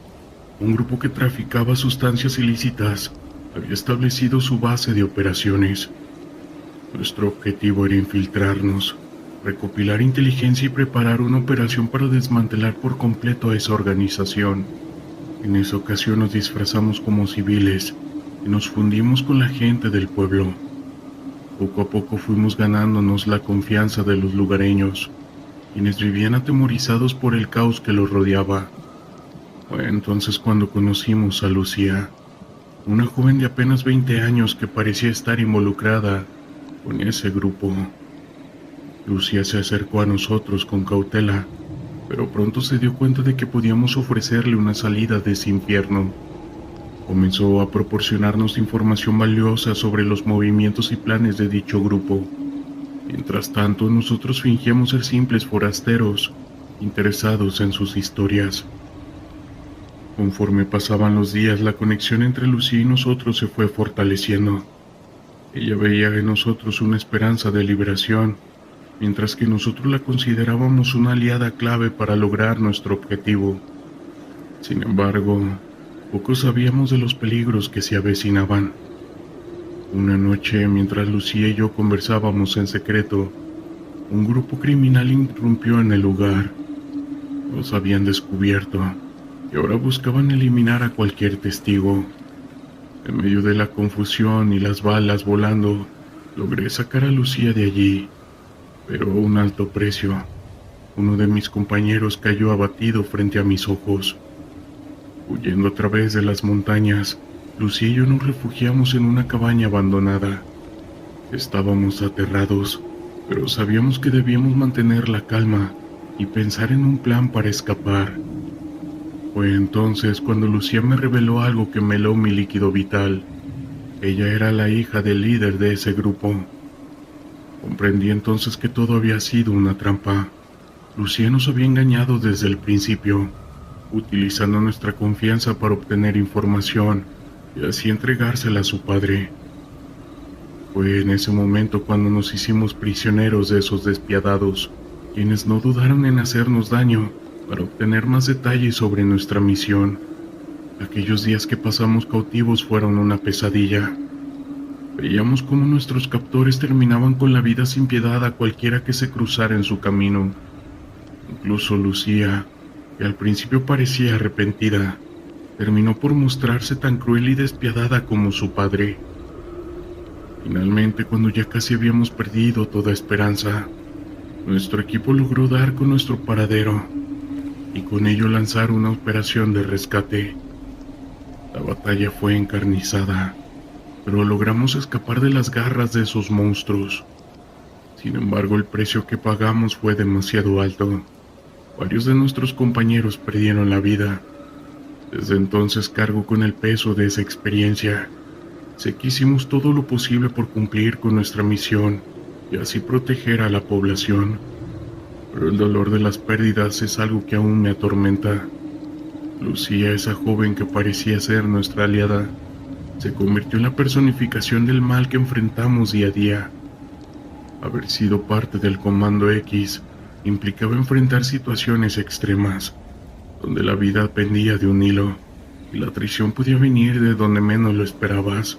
un grupo que traficaba sustancias ilícitas había establecido su base de operaciones. Nuestro objetivo era infiltrarnos, recopilar inteligencia y preparar una operación para desmantelar por completo a esa organización. En esa ocasión nos disfrazamos como civiles y nos fundimos con la gente del pueblo. Poco a poco fuimos ganándonos la confianza de los lugareños, quienes vivían atemorizados por el caos que los rodeaba. Fue entonces cuando conocimos a Lucía, una joven de apenas 20 años que parecía estar involucrada con ese grupo. Lucía se acercó a nosotros con cautela, pero pronto se dio cuenta de que podíamos ofrecerle una salida de ese infierno. Comenzó a proporcionarnos información valiosa sobre los movimientos y planes de dicho grupo. Mientras tanto, nosotros fingíamos ser simples forasteros, interesados en sus historias. Conforme pasaban los días, la conexión entre Lucía y nosotros se fue fortaleciendo. Ella veía en nosotros una esperanza de liberación, mientras que nosotros la considerábamos una aliada clave para lograr nuestro objetivo. Sin embargo, poco sabíamos de los peligros que se avecinaban. Una noche, mientras Lucía y yo conversábamos en secreto, un grupo criminal irrumpió en el lugar. Nos habían descubierto y ahora buscaban eliminar a cualquier testigo. En medio de la confusión y las balas volando, logré sacar a Lucía de allí, pero a un alto precio. uno de mis compañeros cayó abatido frente a mis ojos. Huyendo a través de las montañas, Lucía y yo nos refugiamos en una cabaña abandonada. Estábamos aterrados, pero sabíamos que debíamos mantener la calma y pensar en un plan para escapar. Fue entonces cuando Lucía me reveló algo que me heló mi líquido vital. Ella era la hija del líder de ese grupo. Comprendí entonces que todo había sido una trampa. Lucía nos había engañado desde el principio, utilizando nuestra confianza para obtener información y así entregársela a su padre. Fue en ese momento cuando nos hicimos prisioneros de esos despiadados, quienes no dudaron en hacernos daño para obtener más detalles sobre nuestra misión. Aquellos días que pasamos cautivos fueron una pesadilla. Veíamos cómo nuestros captores terminaban con la vida sin piedad a cualquiera que se cruzara en su camino. Incluso Lucía, que al principio parecía arrepentida, terminó por mostrarse tan cruel y despiadada como su padre. Finalmente, cuando ya casi habíamos perdido toda esperanza, nuestro equipo logró dar con nuestro paradero y con ello lanzar una operación de rescate. La batalla fue encarnizada, pero logramos escapar de las garras de esos monstruos. Sin embargo, el precio que pagamos fue demasiado alto. Varios de nuestros compañeros perdieron la vida. Desde entonces cargo con el peso de esa experiencia. Sé que hicimos todo lo posible por cumplir con nuestra misión y así proteger a la población. Pero el dolor de las pérdidas es algo que aún me atormenta. Lucía, esa joven que parecía ser nuestra aliada, se convirtió en la personificación del mal que enfrentamos día a día. Haber sido parte del Comando X implicaba enfrentar situaciones extremas, donde la vida pendía de un hilo y la traición podía venir de donde menos lo esperabas.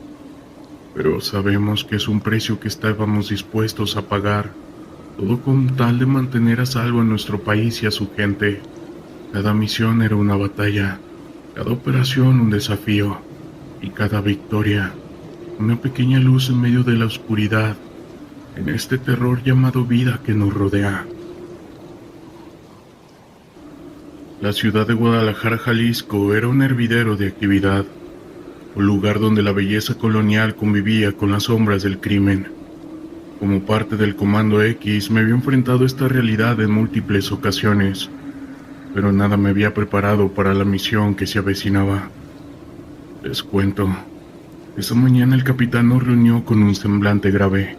Pero sabemos que es un precio que estábamos dispuestos a pagar, todo con tal de mantener a salvo a nuestro país y a su gente. Cada misión era una batalla, cada operación un desafío, y cada victoria una pequeña luz en medio de la oscuridad, en este terror llamado vida que nos rodea. La ciudad de Guadalajara, Jalisco, era un hervidero de actividad, un lugar donde la belleza colonial convivía con las sombras del crimen. Como parte del Comando X, me había enfrentado a esta realidad en múltiples ocasiones, pero nada me había preparado para la misión que se avecinaba. Les cuento, esa mañana el capitán nos reunió con un semblante grave.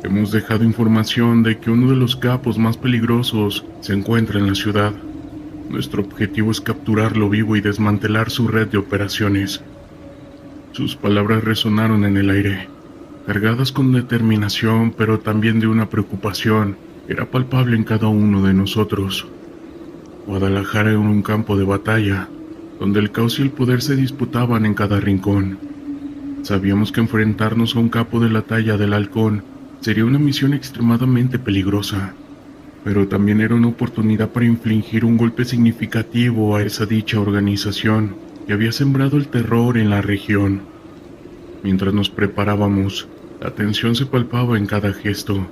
Hemos dejado información de que uno de los capos más peligrosos se encuentra en la ciudad. Nuestro objetivo es capturarlo vivo y desmantelar su red de operaciones. Sus palabras resonaron en el aire, cargadas con determinación, pero también de una preocupación que era palpable en cada uno de nosotros. Guadalajara era un campo de batalla, donde el caos y el poder se disputaban en cada rincón. Sabíamos que enfrentarnos a un capo de la talla del Halcón sería una misión extremadamente peligrosa, pero también era una oportunidad para infligir un golpe significativo a esa dicha organización que había sembrado el terror en la región. Mientras nos preparábamos, la tensión se palpaba en cada gesto,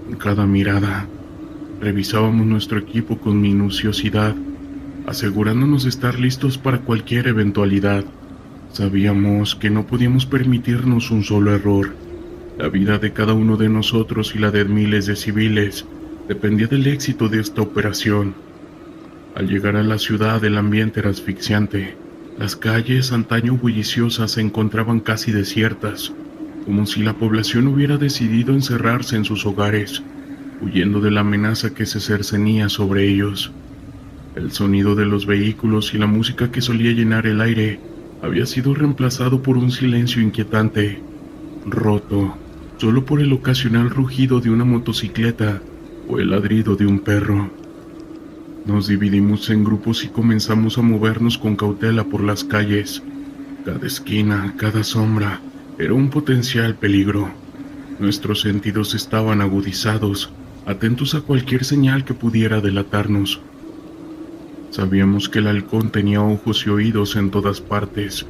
en cada mirada. Revisábamos nuestro equipo con minuciosidad, asegurándonos de estar listos para cualquier eventualidad. Sabíamos que no podíamos permitirnos un solo error. La vida de cada uno de nosotros y la de miles de civiles dependía del éxito de esta operación. Al llegar a la ciudad, el ambiente era asfixiante. Las calles, antaño bulliciosas, se encontraban casi desiertas, como si la población hubiera decidido encerrarse en sus hogares, huyendo de la amenaza que se cercenía sobre ellos. El sonido de los vehículos y la música que solía llenar el aire había sido reemplazado por un silencio inquietante, roto solo por el ocasional rugido de una motocicleta o el ladrido de un perro. Nos dividimos en grupos y comenzamos a movernos con cautela por las calles. Cada esquina, cada sombra, era un potencial peligro. Nuestros sentidos estaban agudizados, atentos a cualquier señal que pudiera delatarnos. Sabíamos que el halcón tenía ojos y oídos en todas partes,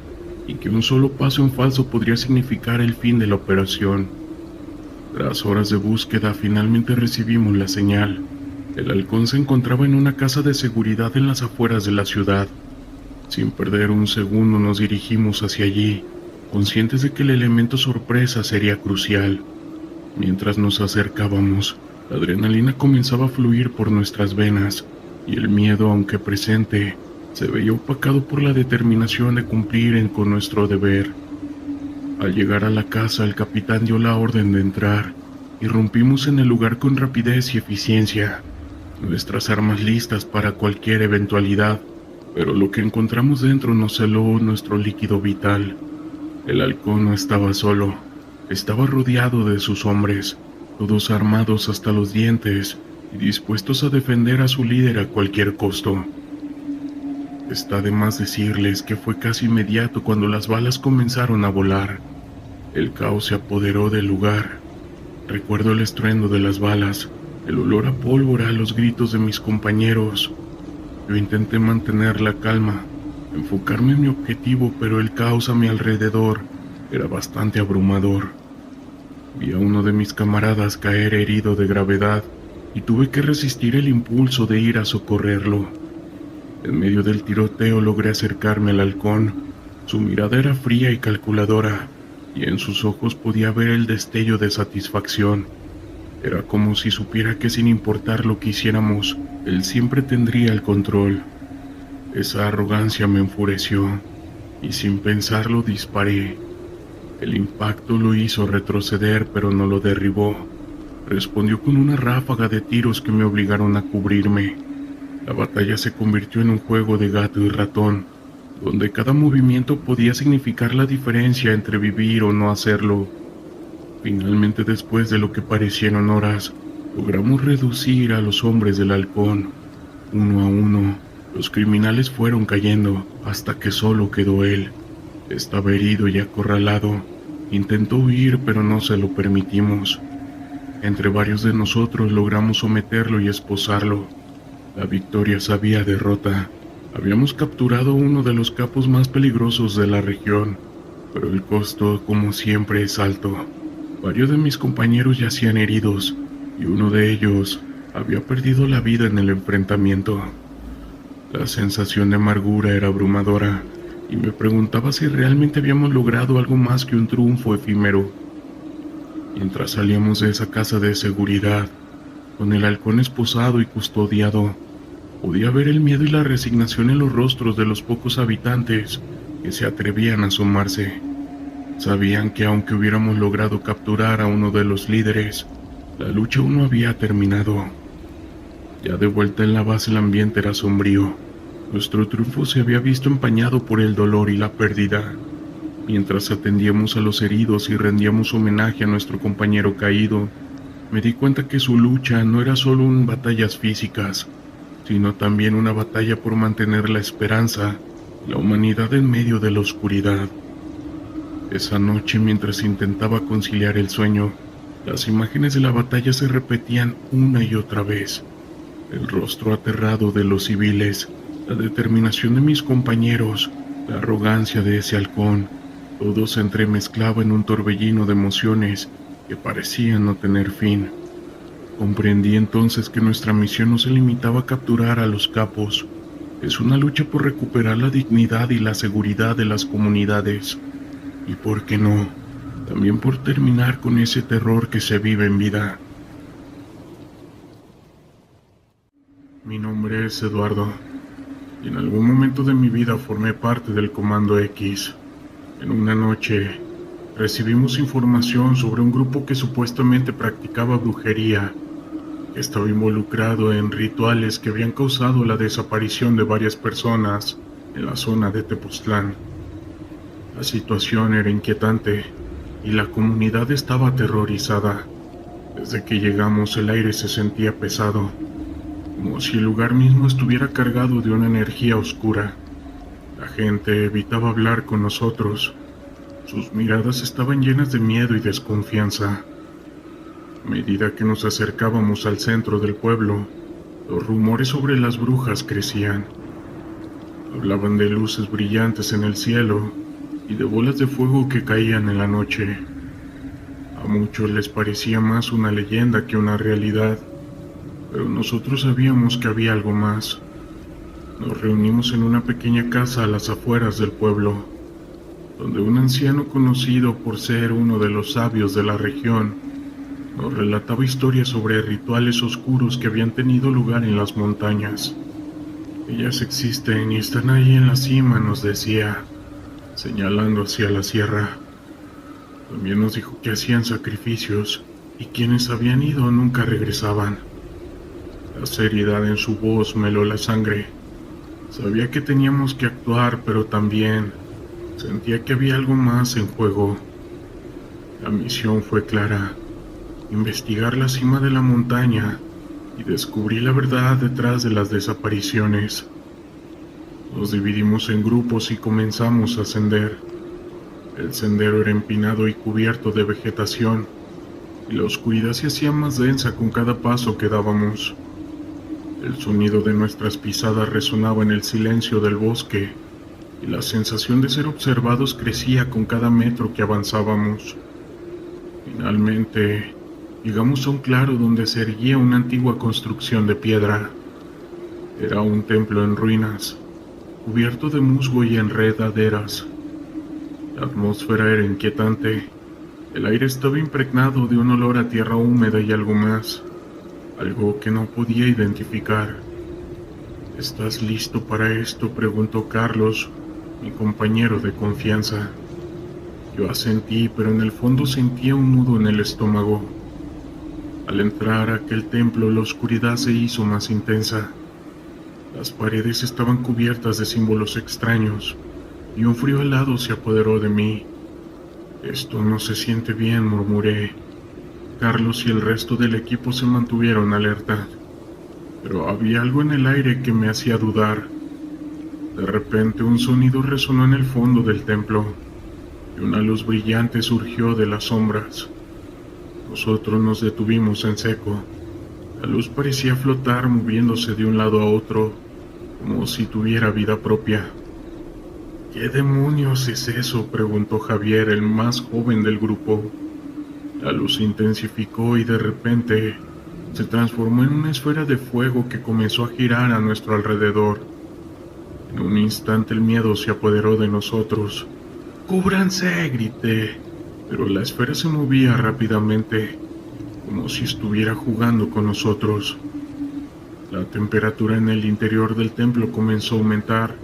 y que un solo paso en falso podría significar el fin de la operación. Tras horas de búsqueda, finalmente recibimos la señal. El halcón se encontraba en una casa de seguridad en las afueras de la ciudad. Sin perder un segundo nos dirigimos hacia allí, conscientes de que el elemento sorpresa sería crucial. Mientras nos acercábamos, la adrenalina comenzaba a fluir por nuestras venas, y el miedo, aunque presente, se veía opacado por la determinación de cumplir con nuestro deber. Al llegar a la casa, el capitán dio la orden de entrar. Irrumpimos en el lugar con rapidez y eficiencia, nuestras armas listas para cualquier eventualidad, pero lo que encontramos dentro nos heló nuestro líquido vital. El halcón no estaba solo, estaba rodeado de sus hombres, todos armados hasta los dientes y dispuestos a defender a su líder a cualquier costo. Está de más decirles que fue casi inmediato cuando las balas comenzaron a volar. El caos se apoderó del lugar. Recuerdo el estruendo de las balas, el olor a pólvora, los gritos de mis compañeros. Yo intenté mantener la calma, enfocarme en mi objetivo, pero el caos a mi alrededor era bastante abrumador. Vi a uno de mis camaradas caer herido de gravedad y tuve que resistir el impulso de ir a socorrerlo. En medio del tiroteo logré acercarme al halcón. Su mirada era fría y calculadora, y en sus ojos podía ver el destello de satisfacción. Era como si supiera que sin importar lo que hiciéramos, él siempre tendría el control. Esa arrogancia me enfureció, y sin pensarlo disparé. El impacto lo hizo retroceder, pero no lo derribó. Respondió con una ráfaga de tiros que me obligaron a cubrirme. La batalla se convirtió en un juego de gato y ratón, donde cada movimiento podía significar la diferencia entre vivir o no hacerlo. Finalmente, después de lo que parecieron horas, logramos reducir a los hombres del halcón. Uno a uno, los criminales fueron cayendo hasta que solo quedó él. Estaba herido y acorralado. Intentó huir, pero no se lo permitimos. Entre varios de nosotros logramos someterlo y esposarlo. La victoria sabía derrota. Habíamos capturado a uno de los capos más peligrosos de la región, pero el costo, como siempre, es alto. Varios de mis compañeros yacían heridos, y uno de ellos había perdido la vida en el enfrentamiento. La sensación de amargura era abrumadora, y me preguntaba si realmente habíamos logrado algo más que un triunfo efímero. Mientras salíamos de esa casa de seguridad, con el halcón esposado y custodiado, podía ver el miedo y la resignación en los rostros de los pocos habitantes que se atrevían a asomarse. Sabían que aunque hubiéramos logrado capturar a uno de los líderes, la lucha aún no había terminado. Ya de vuelta en la base, el ambiente era sombrío. Nuestro triunfo se había visto empañado por el dolor y la pérdida. Mientras atendíamos a los heridos y rendíamos homenaje a nuestro compañero caído, me di cuenta que su lucha no era solo en batallas físicas, sino también una batalla por mantener la esperanza, la humanidad en medio de la oscuridad. Esa noche, mientras intentaba conciliar el sueño, las imágenes de la batalla se repetían una y otra vez. El rostro aterrado de los civiles, la determinación de mis compañeros, la arrogancia de ese halcón, todo se entremezclaba en un torbellino de emociones que parecían no tener fin. Comprendí entonces que nuestra misión no se limitaba a capturar a los capos. Es una lucha por recuperar la dignidad y la seguridad de las comunidades. Y por qué no, también por terminar con ese terror que se vive en vida. Mi nombre es Eduardo, y en algún momento de mi vida formé parte del Comando X. En una noche, recibimos información sobre un grupo que supuestamente practicaba brujería, que estaba involucrado en rituales que habían causado la desaparición de varias personas en la zona de Tepoztlán. La situación era inquietante y la comunidad estaba aterrorizada. Desde que llegamos, el aire se sentía pesado, como si el lugar mismo estuviera cargado de una energía oscura. La gente evitaba hablar con nosotros. Sus miradas estaban llenas de miedo y desconfianza. A medida que nos acercábamos al centro del pueblo, los rumores sobre las brujas crecían. Hablaban de luces brillantes en el cielo y de bolas de fuego que caían en la noche. A muchos les parecía más una leyenda que una realidad. pero nosotros sabíamos que había algo más. Nos reunimos en una pequeña casa a las afueras del pueblo, donde un anciano conocido por ser uno de los sabios de la región nos relataba historias sobre rituales oscuros que habían tenido lugar en las montañas. Ellas existen y están ahí en la cima, nos decía, señalando hacia la sierra. También nos dijo que hacían sacrificios y quienes habían ido nunca regresaban. La seriedad en su voz me heló la sangre. Sabía que teníamos que actuar, pero también sentía que había algo más en juego. La misión fue clara: investigar la cima de la montaña y descubrir la verdad detrás de las desapariciones. Nos dividimos en grupos y comenzamos a ascender. El sendero era empinado y cubierto de vegetación, y la oscuridad se hacía más densa con cada paso que dábamos. El sonido de nuestras pisadas resonaba en el silencio del bosque, y la sensación de ser observados crecía con cada metro que avanzábamos. Finalmente, llegamos a un claro donde se erguía una antigua construcción de piedra. Era un templo en ruinas, cubierto de musgo y enredaderas. La atmósfera era inquietante. El aire estaba impregnado de un olor a tierra húmeda y algo más, algo que no podía identificar. ¿Estás listo para esto?, preguntó Carlos, mi compañero de confianza. Yo asentí, pero en el fondo sentía un nudo en el estómago. Al entrar a aquel templo, la oscuridad se hizo más intensa. Las paredes estaban cubiertas de símbolos extraños, y un frío helado se apoderó de mí. Esto no se siente bien, murmuré. Carlos y el resto del equipo se mantuvieron alerta, pero había algo en el aire que me hacía dudar. De repente un sonido resonó en el fondo del templo, y una luz brillante surgió de las sombras. Nosotros nos detuvimos en seco. La luz parecía flotar, moviéndose de un lado a otro, como si tuviera vida propia. ¿Qué demonios es eso?, preguntó Javier, el más joven del grupo. La luz se intensificó y de repente se transformó en una esfera de fuego que comenzó a girar a nuestro alrededor. En un instante el miedo se apoderó de nosotros. ¡Cúbranse!, grité, pero la esfera se movía rápidamente, como si estuviera jugando con nosotros. La temperatura en el interior del templo comenzó a aumentar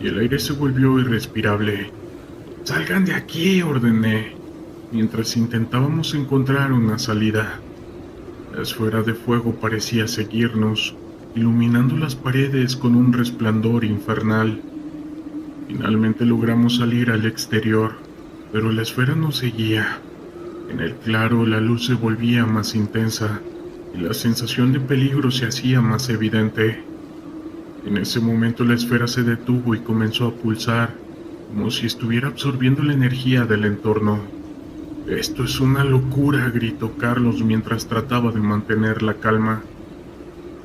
y el aire se volvió irrespirable. ¡Salgan de aquí!, ordené, mientras intentábamos encontrar una salida. La esfera de fuego parecía seguirnos, iluminando las paredes con un resplandor infernal. Finalmente logramos salir al exterior, pero la esfera nos seguía. En el claro, la luz se volvía más intensa y la sensación de peligro se hacía más evidente. En ese momento la esfera se detuvo y comenzó a pulsar, como si estuviera absorbiendo la energía del entorno. «Esto es una locura», gritó Carlos mientras trataba de mantener la calma.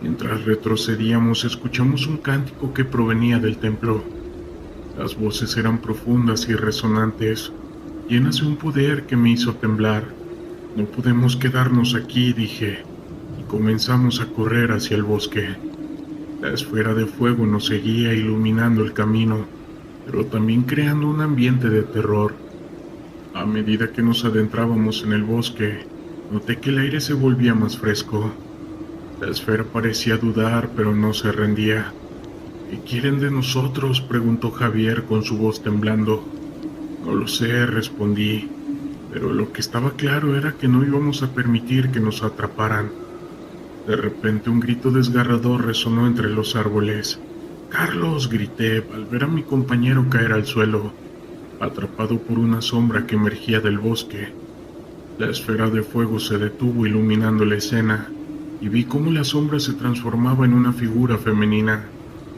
Mientras retrocedíamos, escuchamos un cántico que provenía del templo. Las voces eran profundas y resonantes, llenas de un poder que me hizo temblar. «No podemos quedarnos aquí», dije, y comenzamos a correr hacia el bosque. La esfera de fuego nos seguía iluminando el camino, pero también creando un ambiente de terror. A medida que nos adentrábamos en el bosque, noté que el aire se volvía más fresco. La esfera parecía dudar, pero no se rendía. «¿Qué quieren de nosotros?», preguntó Javier con su voz temblando. «No lo sé», respondí, pero lo que estaba claro era que no íbamos a permitir que nos atraparan. De repente un grito desgarrador resonó entre los árboles. «¡Carlos!», grité al ver a mi compañero caer al suelo, atrapado por una sombra que emergía del bosque. La esfera de fuego se detuvo iluminando la escena, y vi cómo la sombra se transformaba en una figura femenina,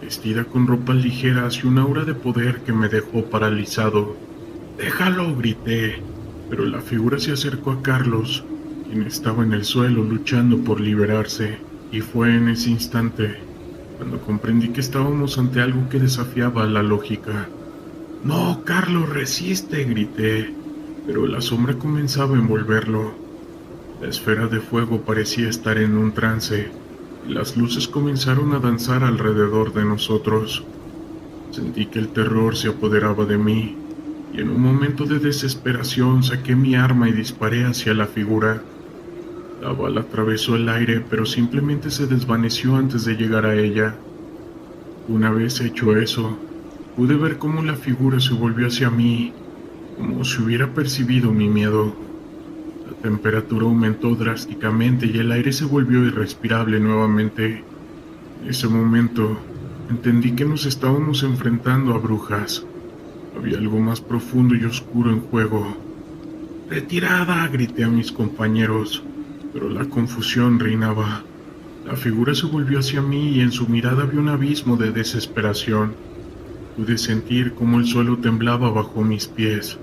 vestida con ropas ligeras y un aura de poder que me dejó paralizado. «¡Déjalo!», grité, pero la figura se acercó a Carlos, quien estaba en el suelo luchando por liberarse, y fue en ese instante cuando comprendí que estábamos ante algo que desafiaba la lógica. «¡No, Carlos, resiste!», grité, pero la sombra comenzaba a envolverlo. La esfera de fuego parecía estar en un trance, Las luces comenzaron a danzar alrededor de nosotros. Sentí que el terror se apoderaba de mí, y en un momento de desesperación saqué mi arma y disparé hacia la figura. La bala atravesó el aire, pero simplemente se desvaneció antes de llegar a ella. Una vez hecho eso, pude ver cómo la figura se volvió hacia mí, como si hubiera percibido mi miedo. La temperatura aumentó drásticamente y el aire se volvió irrespirable nuevamente. En ese momento, entendí que nos estábamos enfrentando a brujas. Había algo más profundo y oscuro en juego. ¡Retirada!, grité a mis compañeros, pero la confusión reinaba. La figura se volvió hacia mí y en su mirada vi un abismo de desesperación. Pude sentir cómo el suelo temblaba bajo mis pies.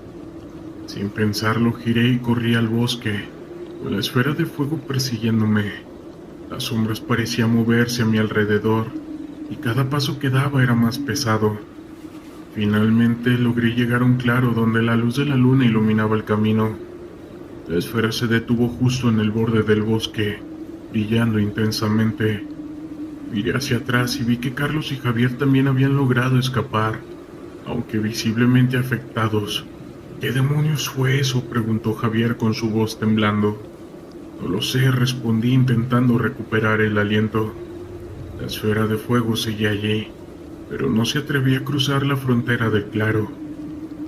Sin pensarlo, giré y corrí al bosque, con la esfera de fuego persiguiéndome. Las sombras parecían moverse a mi alrededor, y cada paso que daba era más pesado. Finalmente logré llegar a un claro donde la luz de la luna iluminaba el camino. La esfera se detuvo justo en el borde del bosque, brillando intensamente. Miré hacia atrás y vi que Carlos y Javier también habían logrado escapar, aunque visiblemente afectados. ¿Qué demonios fue eso?, preguntó Javier con su voz temblando. No lo sé, respondí intentando recuperar el aliento. La esfera de fuego seguía allí, pero no se atrevía a cruzar la frontera del claro.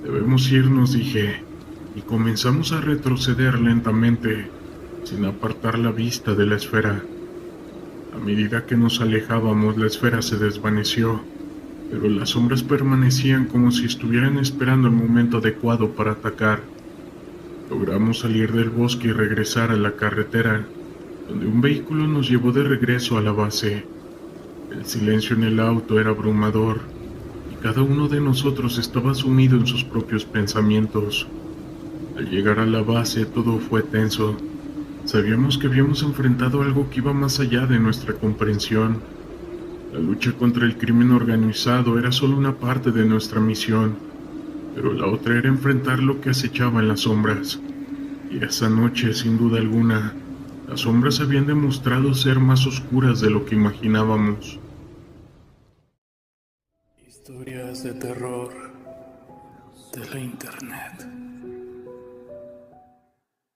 Debemos irnos, dije, y comenzamos a retroceder lentamente, sin apartar la vista de la esfera. A medida que nos alejábamos, la esfera se desvaneció, pero las sombras permanecían como si estuvieran esperando el momento adecuado para atacar. Logramos salir del bosque y regresar a la carretera, donde un vehículo nos llevó de regreso a la base. El silencio en el auto era abrumador, y cada uno de nosotros estaba sumido en sus propios pensamientos. Al llegar a la base todo fue tenso. Sabíamos que habíamos enfrentado algo que iba más allá de nuestra comprensión. La lucha contra el crimen organizado era solo una parte de nuestra misión, pero la otra era enfrentar lo que acechaba en las sombras. Y esa noche, sin duda alguna, las sombras habían demostrado ser más oscuras de lo que imaginábamos. Historias de terror de la internet.